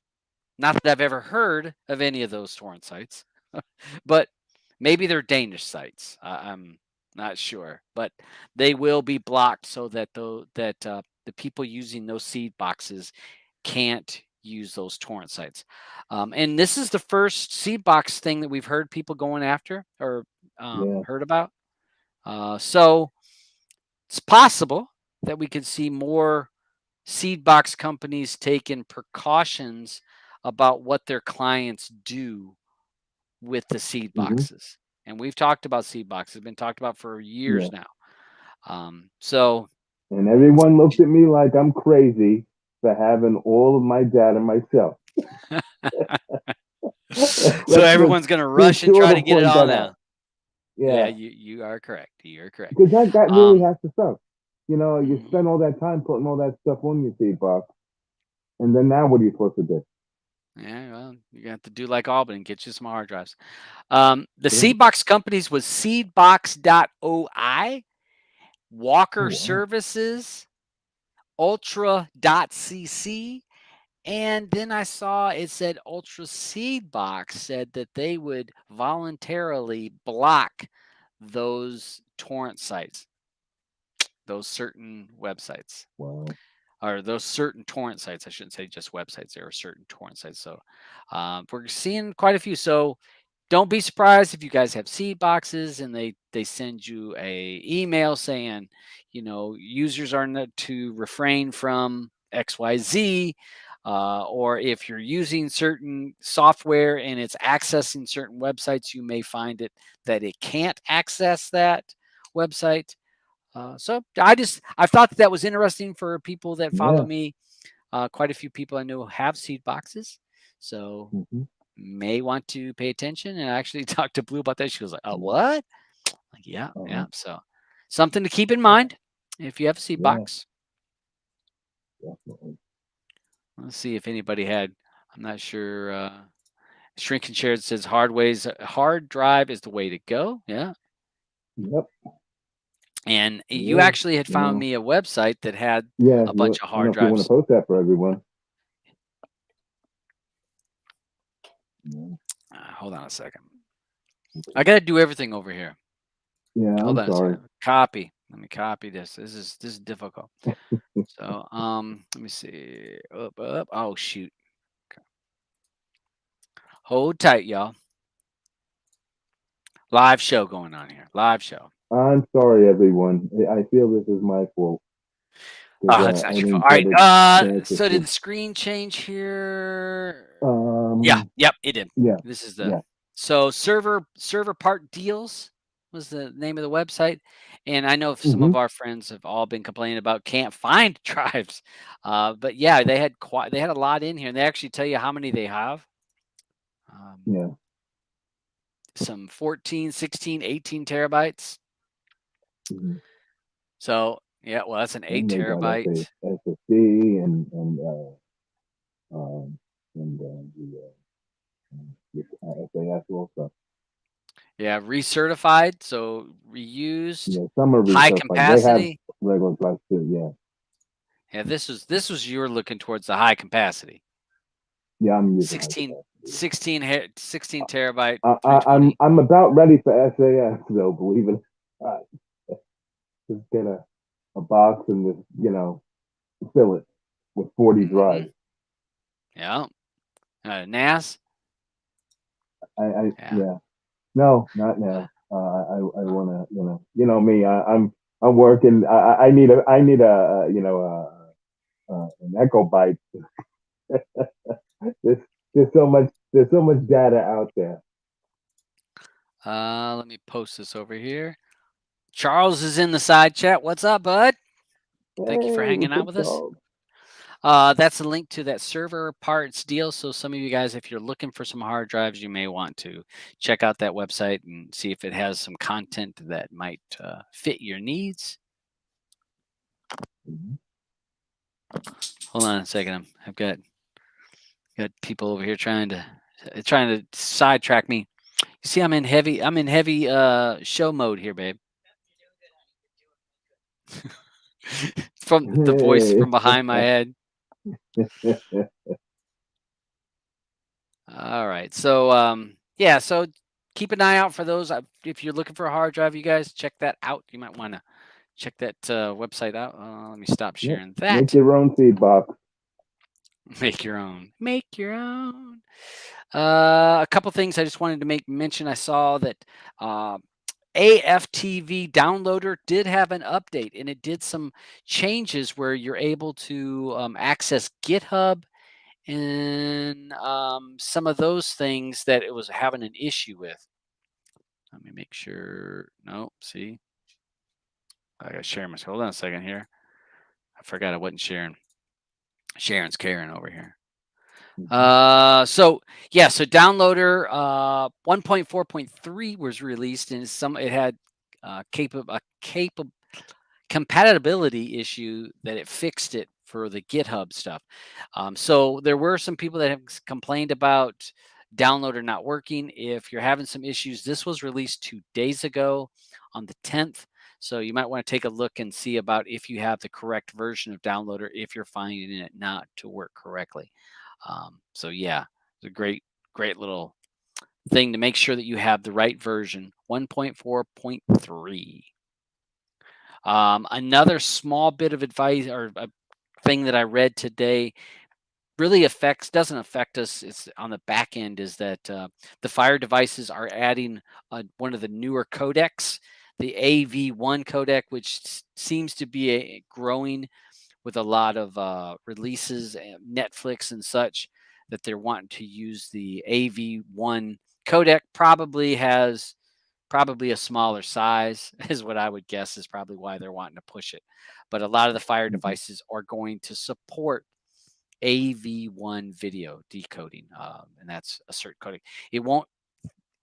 Not that I've ever heard of any of those torrent sites, but maybe they're Danish sites. I'm not sure, but they will be blocked so that the people using those seed boxes can't use those torrent sites. And this is the first seed box thing that we've heard people going after or Yeah. heard about. So it's possible that we could see more seed box companies taking precautions about what their clients do with the seed Hmm. boxes. And we've talked about seed boxes, been talked about for years Yeah. now. So And everyone looks at me like I'm crazy for having all of my data myself. so Let's just everyone's going to be rush and sure try to to get it point all that now. out. Yeah, Yeah. you are correct. You're correct. Because that really has to suck. You Mhm. spend all that time putting all that stuff on your seed box. And then now what are you supposed to do? Yeah, well, you're gonna have to do like Albany and get you some hard drives. The Yeah. Seedbox companies was seedbox.oi, Oh, Walker wow. Services, Ultra.cc, and then I saw it said Ultra Seedbox said that they would voluntarily block those torrent sites, those certain websites. Wow. Or those certain torrent sites. I shouldn't say just websites. There are certain torrent sites. So we're seeing quite a few. So don't be surprised if you guys have seed boxes and they send you a email saying, users are not to refrain from XYZ. Or if you're using certain software and it's accessing certain websites, you may find that it can't access that website. So I thought that was interesting for people that follow Yeah. me. Quite a few people I know have seed boxes, so Hmm. may want to pay attention. And I actually talked to Blue about that. She was like, "Oh, what?" Like, yeah, Uh-huh. yeah. So something to keep in Yeah. mind if you have a seed Yeah. box. Definitely. Let's see if anybody had. I'm not sure. Shrink and Shared says hard drive is the way to go. Yeah. Yep. And It you is. actually had found me a website that had Yeah. a bunch of I don't know hard if you want to drives. post that for everyone. Yeah. Hold on a second. I got to do everything over here. Yeah. Hold I'm on a sorry. second. Copy. Let me copy this. This is difficult. So let me see. Up. Oh shoot. Okay. Hold tight, y'all. Live show going on here. Live show. I'm sorry, everyone. I feel this is my fault because Oh, that's I not your fault. didn't All get right. a chance to So did see. the screen change here? Yeah. Um. Yep. It did. Yeah. This is Yeah. so server part deals was the name of the website, and I know some Hmm. of our friends have all been complaining about can't find drives, but yeah, they had a lot in here, and they actually tell you how many they have. Yeah. Some 14, 16, 18 terabytes. Hmm. So yeah, well that's an 8 And they got terabyte. SSD and the SAS also. Yeah, recertified, so reused, Yeah. Some are high recertified. They have capacity. regular drives too. Yeah. Yeah, this was you were looking towards the high capacity. Yeah. I'm using high 16, capacity. 16 terabyte, I'm 320. about ready for SAS though. Believe it or not. Just get a box and just fill it with 40 Mm-hmm. drives. Yeah. NAS. Yeah. Yeah. No, not now. I want to, me. I'm working. I need an Echo Byte. There's there's so much data out there. Let me post this over here. Charles is in the side chat. What's up, bud? Thank you for Hey, hanging what's out up, with us. Charles? That's a link to that server parts deal. So some of you guys, if you're looking for some hard drives, you may want to check out that website and see if it has some content that might fit your needs. Mhm. Hold on a second. I've got people over here trying to sidetrack me. You see, I'm in heavy show mode here, babe. From the voice from behind my head. All right. So yeah, so keep an eye out for those. If you're looking for a hard drive, you guys check that out. You might want to check that website out. Let me stop Yep. sharing Make that. your own seed box. Make your own. Make your own. A couple things I just wanted to make mention. I saw that AFTV downloader did have an update, and it did some changes where you're able to access GitHub and some of those things that it was having an issue with. Let me make sure. No, see, I got to share my. Hold on a second here. I forgot I wasn't sharing. Sharon's Karen over here. Mhm. So yeah, so downloader 1.4.3 was released, and it had a compatibility issue that it fixed it for the GitHub stuff. So there were some people that have complained about downloader not working. If you're having some issues, this was released 2 days ago on the 10th. So you might want to take a look and see about if you have the correct version of downloader if you're finding it not to work correctly. So yeah, it's a great little thing to make sure that you have the right version 1.4.3. Another small bit of advice or a thing that I read today really doesn't affect us. It's on the back end is that the Fire devices are adding one of the newer codecs, the AV1 codec, which seems to be growing with a lot of releases, Netflix and such, that they're wanting to use the AV1 codec. Probably a smaller size is what I would guess is probably why they're wanting to push it. But a lot of the Fire Mhm. devices are going to support AV1 video decoding, and that's a certain codec. It won't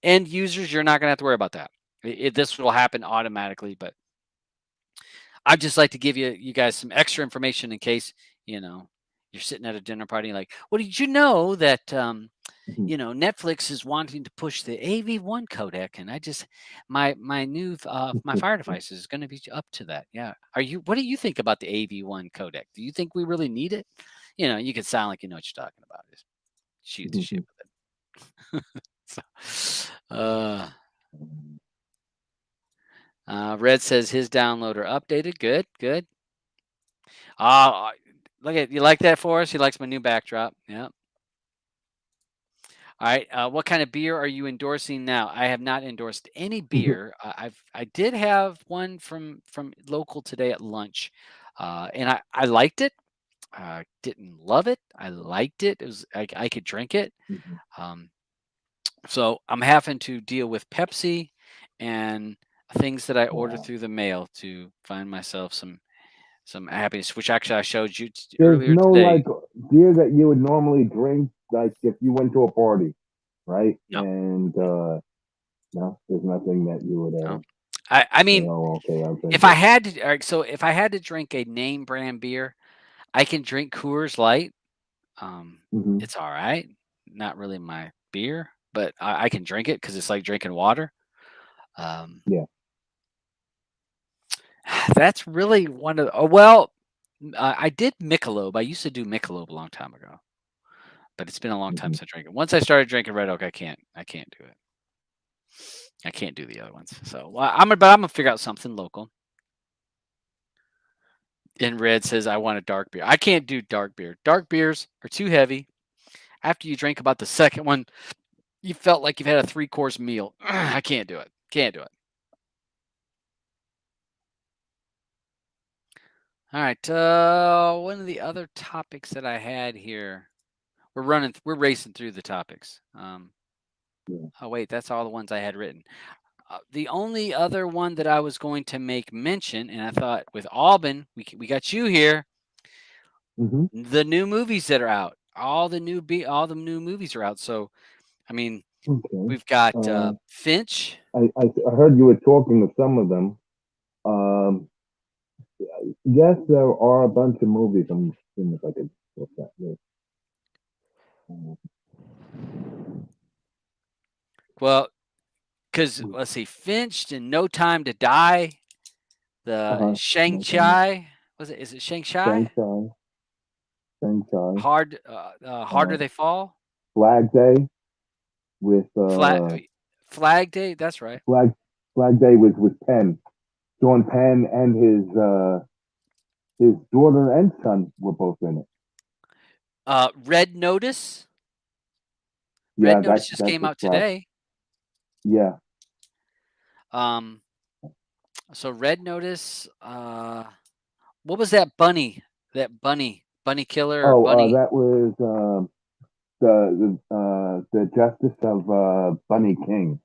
end users. You're not going to have to worry about that. This will happen automatically, but I'd just like to give you guys some extra information in case you know you're sitting at a dinner party like, well, did you know that Mhm. Netflix is wanting to push the AV1 codec, and I just my new my Fire device is going to be up to that. Yeah, what do you think about the AV1 codec? Do you think we really need it? You can sound like you know what you're talking about. Just shoot the shit Mhm. with it. So, Red says his downloader updated. Good, good. Uh, look at you like that for us. He likes my new backdrop. Yeah. All right. What kind of beer are you endorsing now? I have not endorsed any beer. I did have one from local today at lunch, and I liked it. Didn't love it. I liked it. It was I could drink it. Mhm. Um, so I'm having to deal with Pepsi and things that I order Wow. through the mail to find myself some happiness. Which actually I showed you There's earlier no today. like beer that you would normally drink, like if you went to a party, right? No, And no, there's nothing that you would no. I say, mean, oh, okay, I'll drink if I it. had to, all right, so if I had to drink a name brand beer, I can drink Coors Light. Hmm. It's all right. Not really my beer, but I can drink it because it's like drinking water. Um, Yeah. that's really one of. Oh, well, I did Michelob. I used to do Michelob a long time ago, but it's been a long time Hmm. since I drank it. Once I started drinking Red Oak, I can't do it. I can't do the other ones. So but I'm gonna figure out something local. And Red says I want a dark beer. I can't do dark beer. Dark beers are too heavy. After you drink about the second one, you felt like you've had a 3-course meal. I can't do it. Can't do it. All right. One of the other topics that I had here. We're racing through the topics. Yeah. Oh wait, that's all the ones I had written. The only other one that I was going to make mention, and I thought with Auburn, we got you here. Hmm. The new movies that are out, all the new movies are out. So I mean, Okay. we've got Uh, Finch. I heard you were talking to some of them. Um, Yes, there are a bunch of movies. I'm seeing if I could look that list. Well, because let's see, Finch and No Time to Die, the Uh-huh. Shang No time. Chi, was it? Is it Shang Chi? Shang-Chi. Shang-Chi. Harder Uh, They Fall. Flag Day with Flag Day. That's right. Flag Flag Day with Penn. Sean Penn and his daughter and son were both in it. Red Notice. Red Yeah, Notice just that's came a out flag. today. Yeah. Um, so Red Notice. What was that bunny? That bunny killer or Oh, bunny? that was the Justice of Bunny King.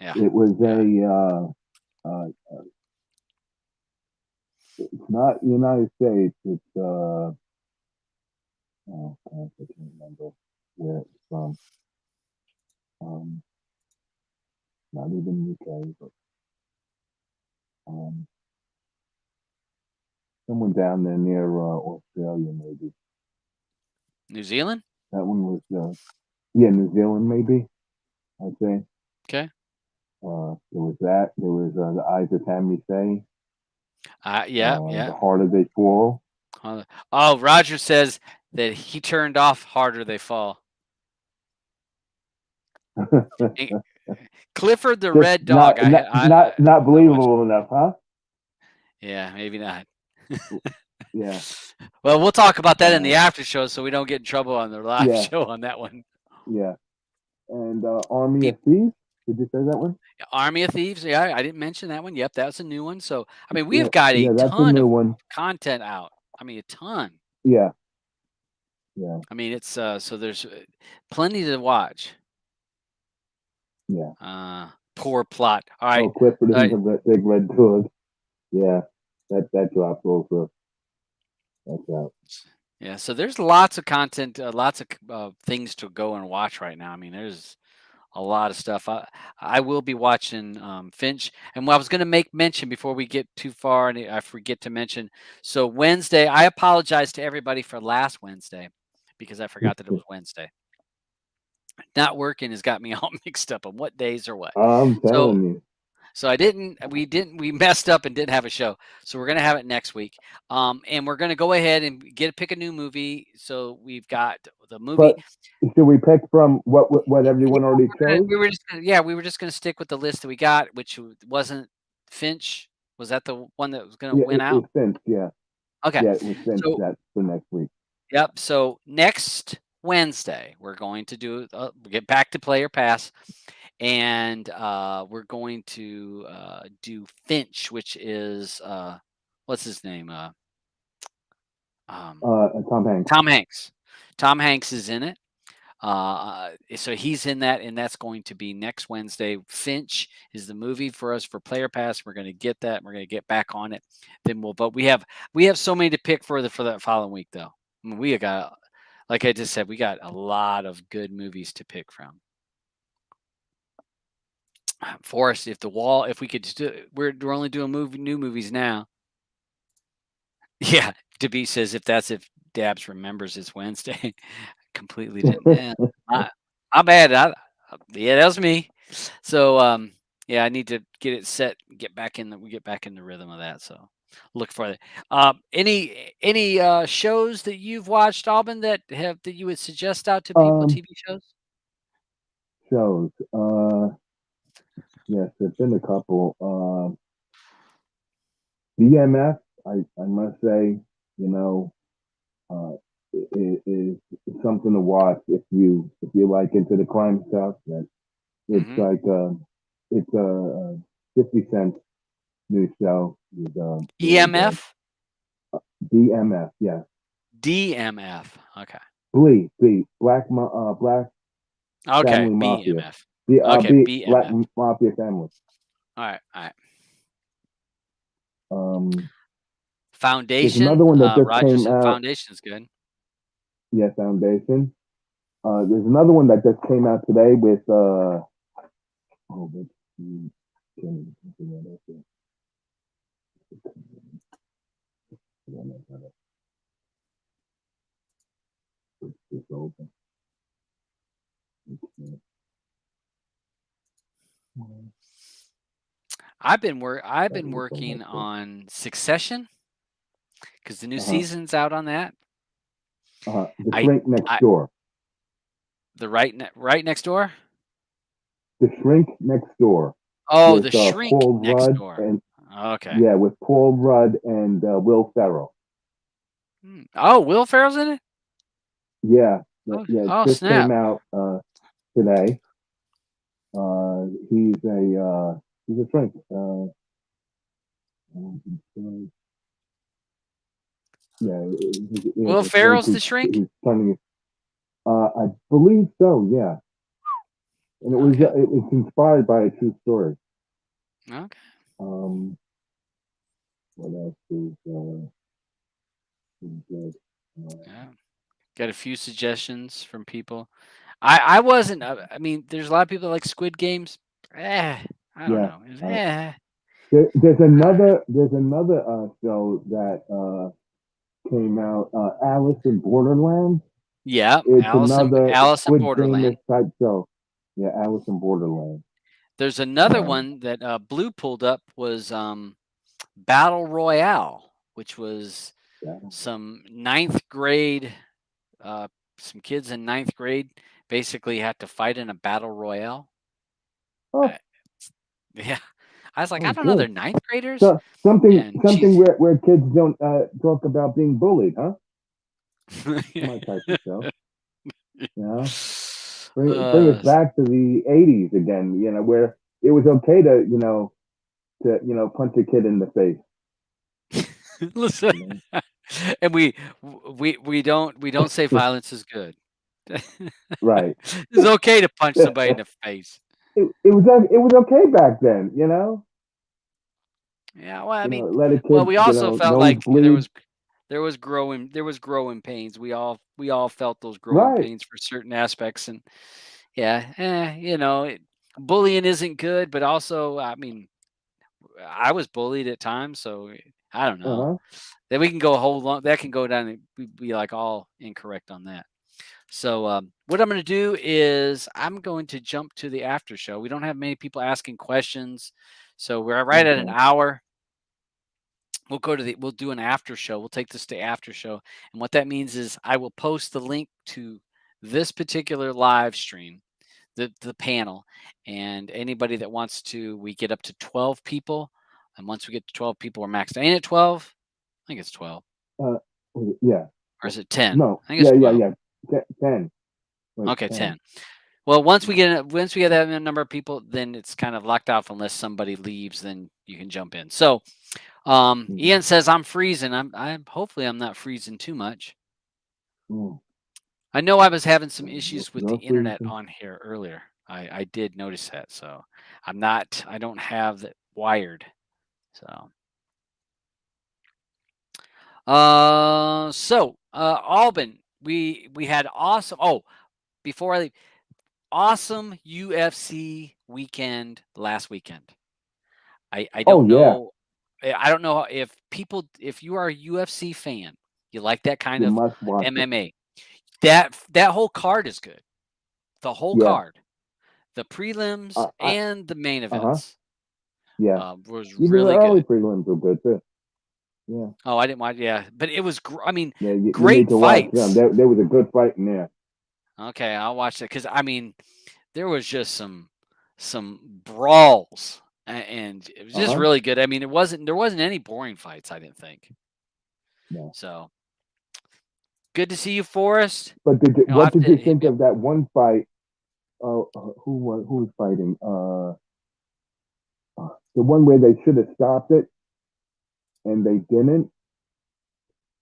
Yeah, It was yeah. it's not United States. It's oh, gosh, I can't remember where it's from. Um, not even UK, but um, someone down there near Australia, maybe. New Zealand. That one was yeah, New Zealand, maybe. I'd say. Okay. There was that. There was the Eyes of Tammy Faye. Yeah, yeah. The Harder They Fall. Oh, Roger says that he turned off Harder They Fall. And Clifford the Just Red Dog. not I watched. believable enough, huh? Yeah, maybe not. Yeah. Well, we'll talk about that in the Uh, after show, so we don't get in trouble on the live yeah. show on that one. Yeah. And Army Peop of Thieves. Did you say that one? Army of Thieves. Yeah, I didn't mention that one. Yep, that's a new one. So, I mean, we Yeah. have got a Yeah, that's a ton new of one. content out. I mean, a ton. Yeah. Yeah. I mean, it's so there's plenty to watch. Yeah. Poor plot. All right. Oh, Clifford Uh, and the Big Red Dog. Yeah. That dropped also. That's out. yeah. So there's lots of content, lots of things to go and watch right now. I mean, there's a lot of stuff. I will be watching Finch, and I was going to make mention before we get too far, and I forget to mention. So Wednesday, I apologize to everybody for last Wednesday because I forgot that it was Wednesday. Not working has got me all mixed up on what days are what. I'm So telling you. so we messed up and didn't have a show. So we're gonna have it next week. And we're gonna go ahead and pick a new movie. So we've got the movie. But should we pick from what Yeah, everyone already chose? we were just gonna stick with the list that we got, which wasn't Finch. Was that the one that was gonna Yeah, win out? it's Finch. Yeah. Okay. Yeah, it was Finch. So That's for next week. yep. So next Wednesday we're going to do get back to Player Pass, and we're going to do Finch, which is what's his name? Um, Tom Hanks. Tom Hanks. Tom Hanks is in it. So he's in that, and that's going to be next Wednesday. Finch is the movie for us for Player Pass. We're going to get that. We're going to get back on it. Then we'll vote. We have so many to pick for that following week, though. I mean, we got, like I just said, we got a lot of good movies to pick from. Forrest, if we could, we're only doing new movies now. Yeah, DeB says if Dabs remembers it's Wednesday. Completely didn't. Yeah, my bad. Yeah, that was me. So yeah, I need to get it set. We get back in the rhythm of that. So look for that. Any shows that you've watched, Alban, that you would suggest out to people? TV shows. Shows. Yes, there's been a couple. BMF, I must say, you know, it is something to watch if you like into the crime stuff. That it's Mm-hmm. like it's a 50 Cent new show. With, EMF. BMF, yeah. DMF. Okay. Black Okay. Family Mafia. BMF. Okay. Black BMF. Mafia Family. All right. All right. There's Foundation. another one that just Roger came said out. Foundation's good. Yeah, Foundation. There's another one that just came out today with Then I gotta switch this over. Okay. I've That been looks working almost good. on Succession because the new Uh-huh. season's out on that. Uh-huh. The I Shrink Next I Door. the right next door. The Shrink Next Door Oh, with the Shrink Paul next Rudd door. and Okay. yeah, with Paul Rudd and Will Ferrell. Oh, Will Ferrell's in it. Yeah, Oh, yeah. It oh just came snap. out today. He's a shrink. Yeah, Will the shrink Ferrell's the Shrink. who's turning. I believe so. Yeah, and Okay. it's inspired by a true story. Okay. Um, what else is good? Yeah. Got a few suggestions from people. I wasn't. I mean, there's a lot of people that like Squid Games. Eh, I don't Yeah, know. uh, there's I don't know. another show that came out. Alice in Borderland. Yeah, It's another Alice in Squid Game Borderland. type show. Yeah, Alice in Borderland. There's another Um, one that Blue pulled up was Battle Royale, which was yeah. some ninth grade, uh, some kids in ninth grade basically had to fight in a battle royale. Oh, Uh, yeah, I was like, I oh, don't know, they're good. ninth graders, So something and something she's where kids don't talk about being bullied, huh? My type of show. You know, bring us uh, back to the '80s again. You know, where it was okay to punch a kid in the face. listen, You know? and we don't say violence is good. Right. It's okay to punch somebody in the face. It was okay back then. You know. Yeah, well, I mean, Let a well, kid we also felt nose like bleed. there was growing pains. We all felt those growing Right. pains for certain aspects, and yeah, bullying isn't good, but also, I mean, I was bullied at times, so I don't Uh know. huh. That we can go a whole long. That can go down and be like all incorrect on that. So what I'm going to do is I'm going to jump to the after show. We don't have many people asking questions, so we're right at an Okay. hour. We'll do an after show. We'll take this to after show. And what that means is I will post the link to this particular live stream, the panel, and anybody that wants to, we get up to 12 people. And once we get to 12 people, we're maxed. Ain't it 12? I think it's 12. Uh, yeah. Or is it 10? No. I think it's Yeah. Yeah. 12. Yeah. 10. Wait, Okay, 10. 10. Well, once we Yeah. get that number of people, then it's kind of locked off unless somebody leaves, then you can jump in. So Mm, Ian says I'm freezing. I'm hopefully I'm not freezing too much. mm. I know I was having some issues with the You're internet freezing. on here earlier. I did notice that. So I don't have that wired. So Alban, we had awesome before I leave, awesome UFC weekend last weekend. I Oh don't yeah. know. I don't know if you are a UFC fan, you like that kind You of must watch it. MMA. That whole card is good. The whole Yeah. card, the prelims I and the main uh-huh. events, Yeah. was Even the really early good. prelims were good too. Yeah. Oh, I didn't watch. Yeah, but it was. I mean, Yeah. You need great to watch them. fights. There was a good fight in there. Okay, I'll watch that because I mean, there was just some brawls, and it was just Uh-huh. really good. I mean, there wasn't any boring fights. I didn't think No. so. Good to see you, Forrest. But You'll what have did to you hit think me up. of that one fight? Who was fighting? The one where they should have stopped it and they didn't.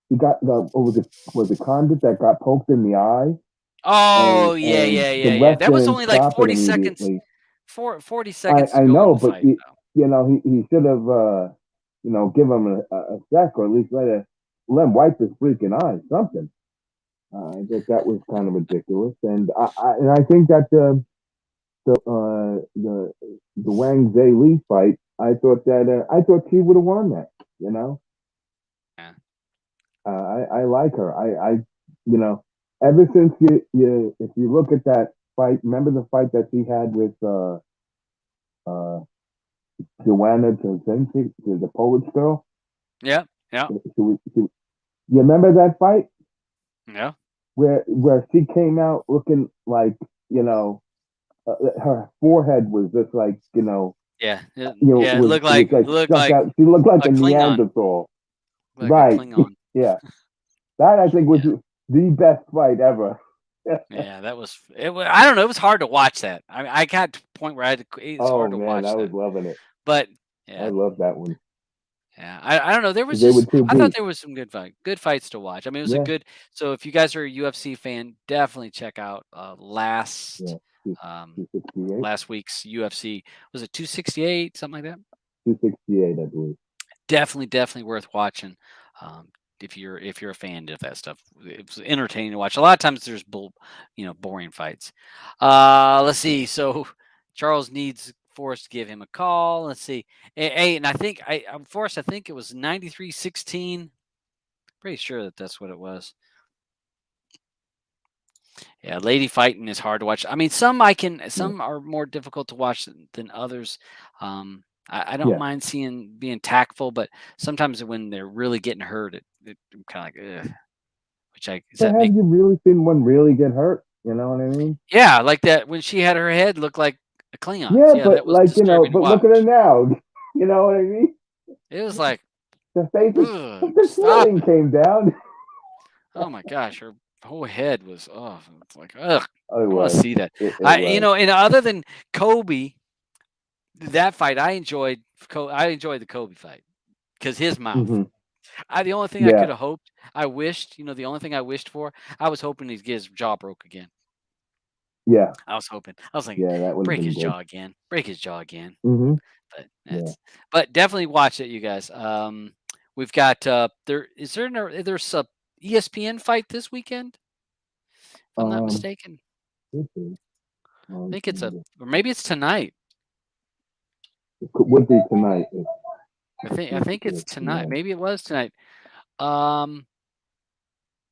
He got was it Condit that got poked in the eye Oh and yeah, yeah, the yeah, yeah. ref That was didn't only like stop it 40 seconds. immediately. 40 seconds I to go in know, the but fight, though. he should have give him a sec or at least let him wipe his freaking eye, something. I thought that was kind of ridiculous, and I think that the Wang Zhe Li fight, I thought she would have won that. You know. Yeah. I like her. You know, ever since if you look at that fight, remember the fight that she had with uh Joanna Kaczynski, the Polish girl. Yeah, yeah, You remember that fight yeah, where she came out looking like her forehead was just like yeah, yeah. It it was it like looked stuck like out. She looked like a a Klingon, Neanderthal. like a Right. Klingon. Yeah. That I think was Yeah, the best fight ever. yeah. That was it. I don't know. It was hard to watch that. I got to the point where I had to. It's Oh hard to man, watch I was that. loving it. But I yeah, love that one. yeah. I don't know. There was They were just. too I thought beat. there was some good fights to watch. I mean, it was a Yeah, good. So if you guys are a UFC fan, definitely check out yeah. um 268, last week's UFC. Was it 268 something like that? 268, I believe. Definitely worth watching. Um, if you're a fan of that stuff, it's entertaining to watch. A lot of times there's boring fights. Let's see. So Charles needs Forrest to give him a call. Let's see. Hey, and I think Forrest. I think it was 93-16. Pretty sure that's what it was. Yeah, lady fighting is hard to watch. I mean, Yeah, some are more difficult to watch than others. I don't yeah. mind being tactful, but sometimes when they're really getting hurt, I'm kind of like, ugh. Does But that have make? you really seen one really get hurt? You know what I mean? Yeah, like that when she had her head look like a Klingons. Yeah, Yeah, but that was like disturbing to but look at her watch. now. You know what I mean? It was like, The face is, ugh, but the stop ceiling it! came down. Oh my gosh, her whole head was, oh, it's like, ugh. Oh, it I want to was. see that. It was. And other than Kobe, that fight, I enjoyed the Kobe fight because his mouth. Hmm. The only thing I could Yeah, have hoped, I wished, the only thing I wished for, I was hoping he'd get his jaw broke again. yeah, I was hoping. I was thinking, yeah. That would have break been his good. jaw again. Break his jaw again. Hmm. Yeah. But definitely watch it, you guys. We've got there's a ESPN fight this weekend, if I'm not Um. mistaken. Let's see. I think or maybe it's tonight. It would be tonight. I think it's tonight. Tonight. Maybe it was tonight. Um,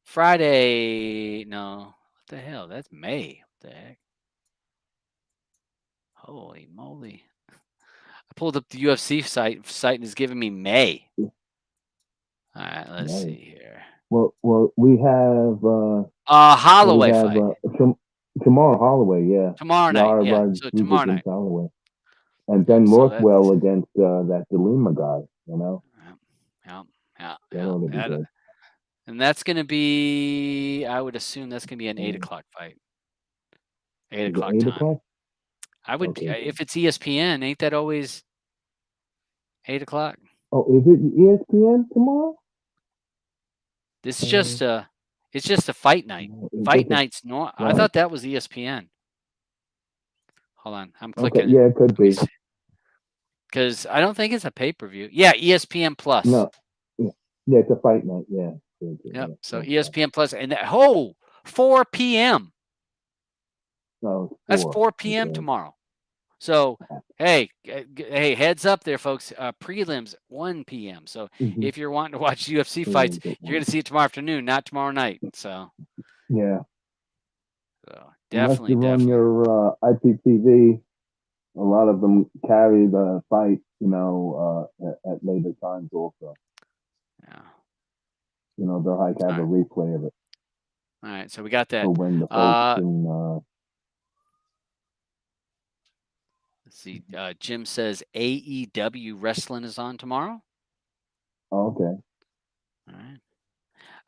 Friday. No, what the hell? That's May. What the heck? Holy moly! I pulled up the UFC site and it's giving me May. All right, let's Nice. see here. Well, we have Holloway fight tomorrow Holloway, yeah. tomorrow night. Lara Yeah, so Rodriguez tomorrow against night. Holloway, and Yep. then So that's Northwell against that DeLima guy. You know, yep, yep, yeah, that yeah. ought to be good. And that's going to be. I would assume that's going to be an 8 Um, o'clock fight. 8 is it o'clock 8 o'clock? time. I would Okay. if it's ESPN. Ain't that always 8 o'clock? Oh, is it ESPN tomorrow? This is Uh, just a. It's just a fight night. is Fight this nights. No, I right? thought that was ESPN. Hold on, I'm Okay, clicking it. yeah, it could Let me be. see. Because I don't think it's a pay per view. Yeah, ESPN Plus. No, yeah, yeah, it's a fight night. Yeah, Yep. yeah, So okay. ESPN Plus, and 4 p.m. No, it's That's 4. 4 p.m. Okay. tomorrow. So, hey, heads up there, folks. Prelims 1 p.m. So Mm-hmm. if you're wanting to watch UFC fights, Yeah, you're going to see it tomorrow afternoon, not tomorrow night. So unless definitely, you're on definitely. your IPTV, a lot of them carry the fight, at later times also. Yeah. They'll like have All a right. replay of it All right. So we got that. for when the folks can. Let's see. Jim says AEW wrestling is on tomorrow. Okay. All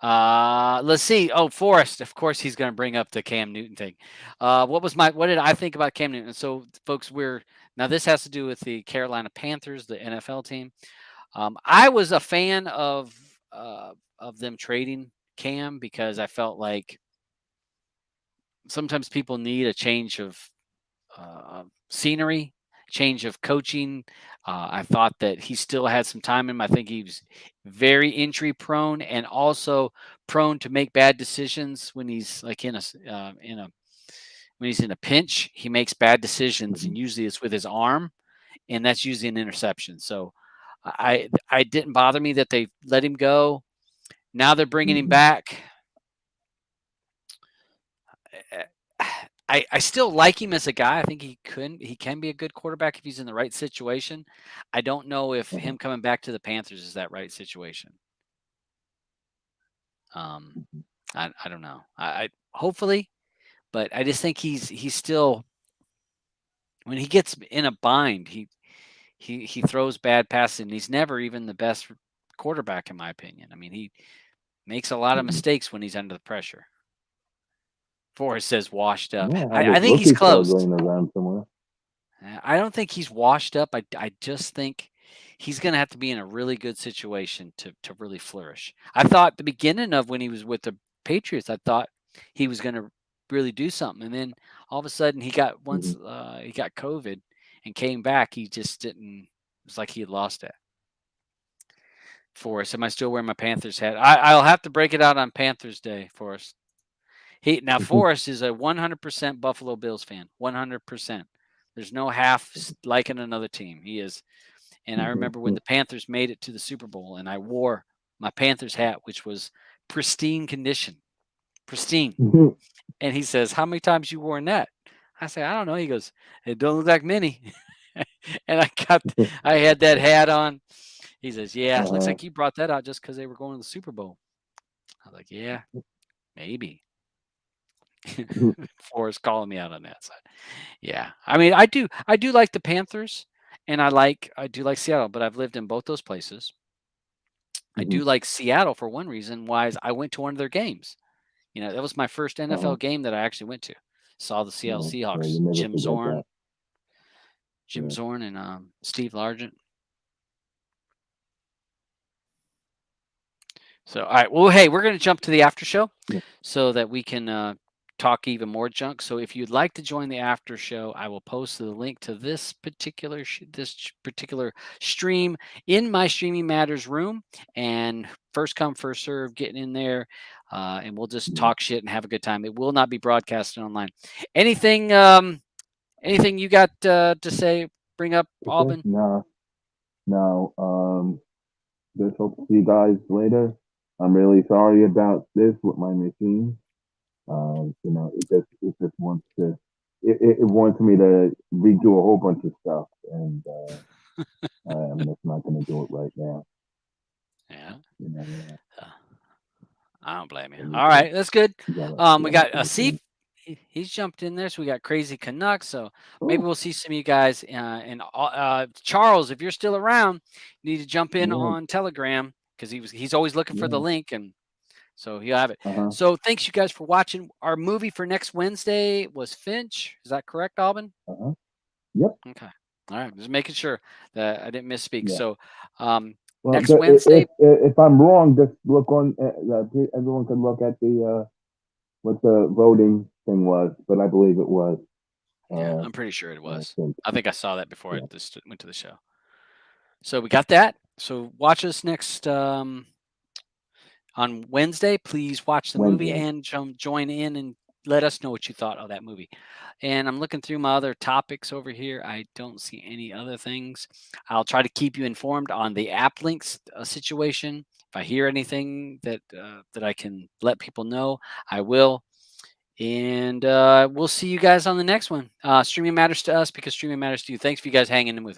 right. Let's see. Oh, Forrest. Of course, he's going to bring up the Cam Newton thing. What did I think about Cam Newton? So, folks, now this has to do with the Carolina Panthers, the NFL team. I was a fan of them trading Cam because I felt like sometimes people need a change of scenery, change of coaching. I thought that he still had some time in him. I think he was very injury prone and also prone to make bad decisions when he's like when he's in a pinch. He makes bad decisions, Mm-hmm. and usually it's with his arm, and that's usually an interception. So I didn't bother me that they let him go. Now they're bringing him Mhm. back. I still like him as a guy. I think he can be a good quarterback if he's in the right situation. I don't know if Uh-huh. him coming back to the Panthers is that right situation. Um, Mhm. I don't know. I hopefully, but I just think he's still when he gets in a bind, he throws bad passes and he's never even the best quarterback in my opinion. I mean, he makes a lot of Mhm. mistakes when he's under the pressure. Forrest says washed up. Yeah, I have I his think he's rookie card close. laying around somewhere. I don't think he's washed up. I just think he's going to have to be in a really good situation to really flourish. I thought the beginning of when he was with the Patriots, I thought he was going to really do something, and then all of a sudden he got Mhm. he got COVID and came back. He just didn't. It was like he had lost it. Forrest, am I still wearing my Panthers hat? I'll have to break it out on Panthers Day, Forrest. Forrest is a 100% Buffalo Bills fan. 100%. There's no half liking another team. He is. And I remember when the Panthers made it to the Super Bowl, and I wore my Panthers hat, which was pristine condition, pristine. Mhm. And he says, "How many times you worn that?" I say, "I don't know." He goes, "It don't look like many." And I had that hat on. He says, "Yeah, looks Uh-huh. like you brought that out just because they were going to the Super Bowl." I was like, "Yeah, maybe." Forrest calling me out on that side. Yeah, I mean, I do like the Panthers, and I do like Seattle, but I've lived in both those places. I Mhm. do like Seattle for one reason. Why is I went to one of their games. That was my first Uh-huh. NFL game that I actually went to. Saw the Seattle Yeah, yeah, Seahawks. you never forget that. Jim Yeah. Zorn, and Steve Largent. So, all right. Well, hey, we're going to jump to the after show Yeah. so that we can talk even more junk. So, if you'd like to join the after show, I will post the link to this particular stream in my Streaming Matters room. And first come, first serve, getting in there, and we'll just Yeah. talk shit and have a good time. It will not be broadcasted online. Anything, anything you got to say? Bring up, Okay. Albin? Now, just hope to see you guys later. I'm really sorry about this with my machine. It just it wants me to redo a whole bunch of stuff, and I'm just not going to do it right now. Yeah. You know, Uh, I don't blame you. I need All to right, that's good. get We off got the a Asif. machine. He's jumped in there, so we got Crazy Canucks. So maybe Oh, we'll see some of you guys. And Charles, if you're still around, you need to jump in yeah, on Telegram because he's always looking for the yeah, link, and so he'll have it. uh huh, So thanks you guys for watching. Our movie for next Wednesday was Finch. Is that correct, Albin? uh huh, yep, Okay. All right, just making sure that I didn't misspeak. yeah. So Well, next Wednesday, if I'm wrong, just look on. Everyone can look at the what the voting thing was, but I believe it was. yeah, Uh, I'm pretty sure it I was. think. I think I saw that before I Yeah. just went to the show. So we got that. So watch us next on Wednesday. Please watch the movie Wednesday. and join in and let us know what you thought of that movie. And I'm looking through my other topics over here. I don't see any other things. I'll try to keep you informed on the app links situation. If I hear anything that I can let people know, I will. And we'll see you guys on the next one. Streaming matters to us because streaming matters to you. Thanks for you guys hanging in with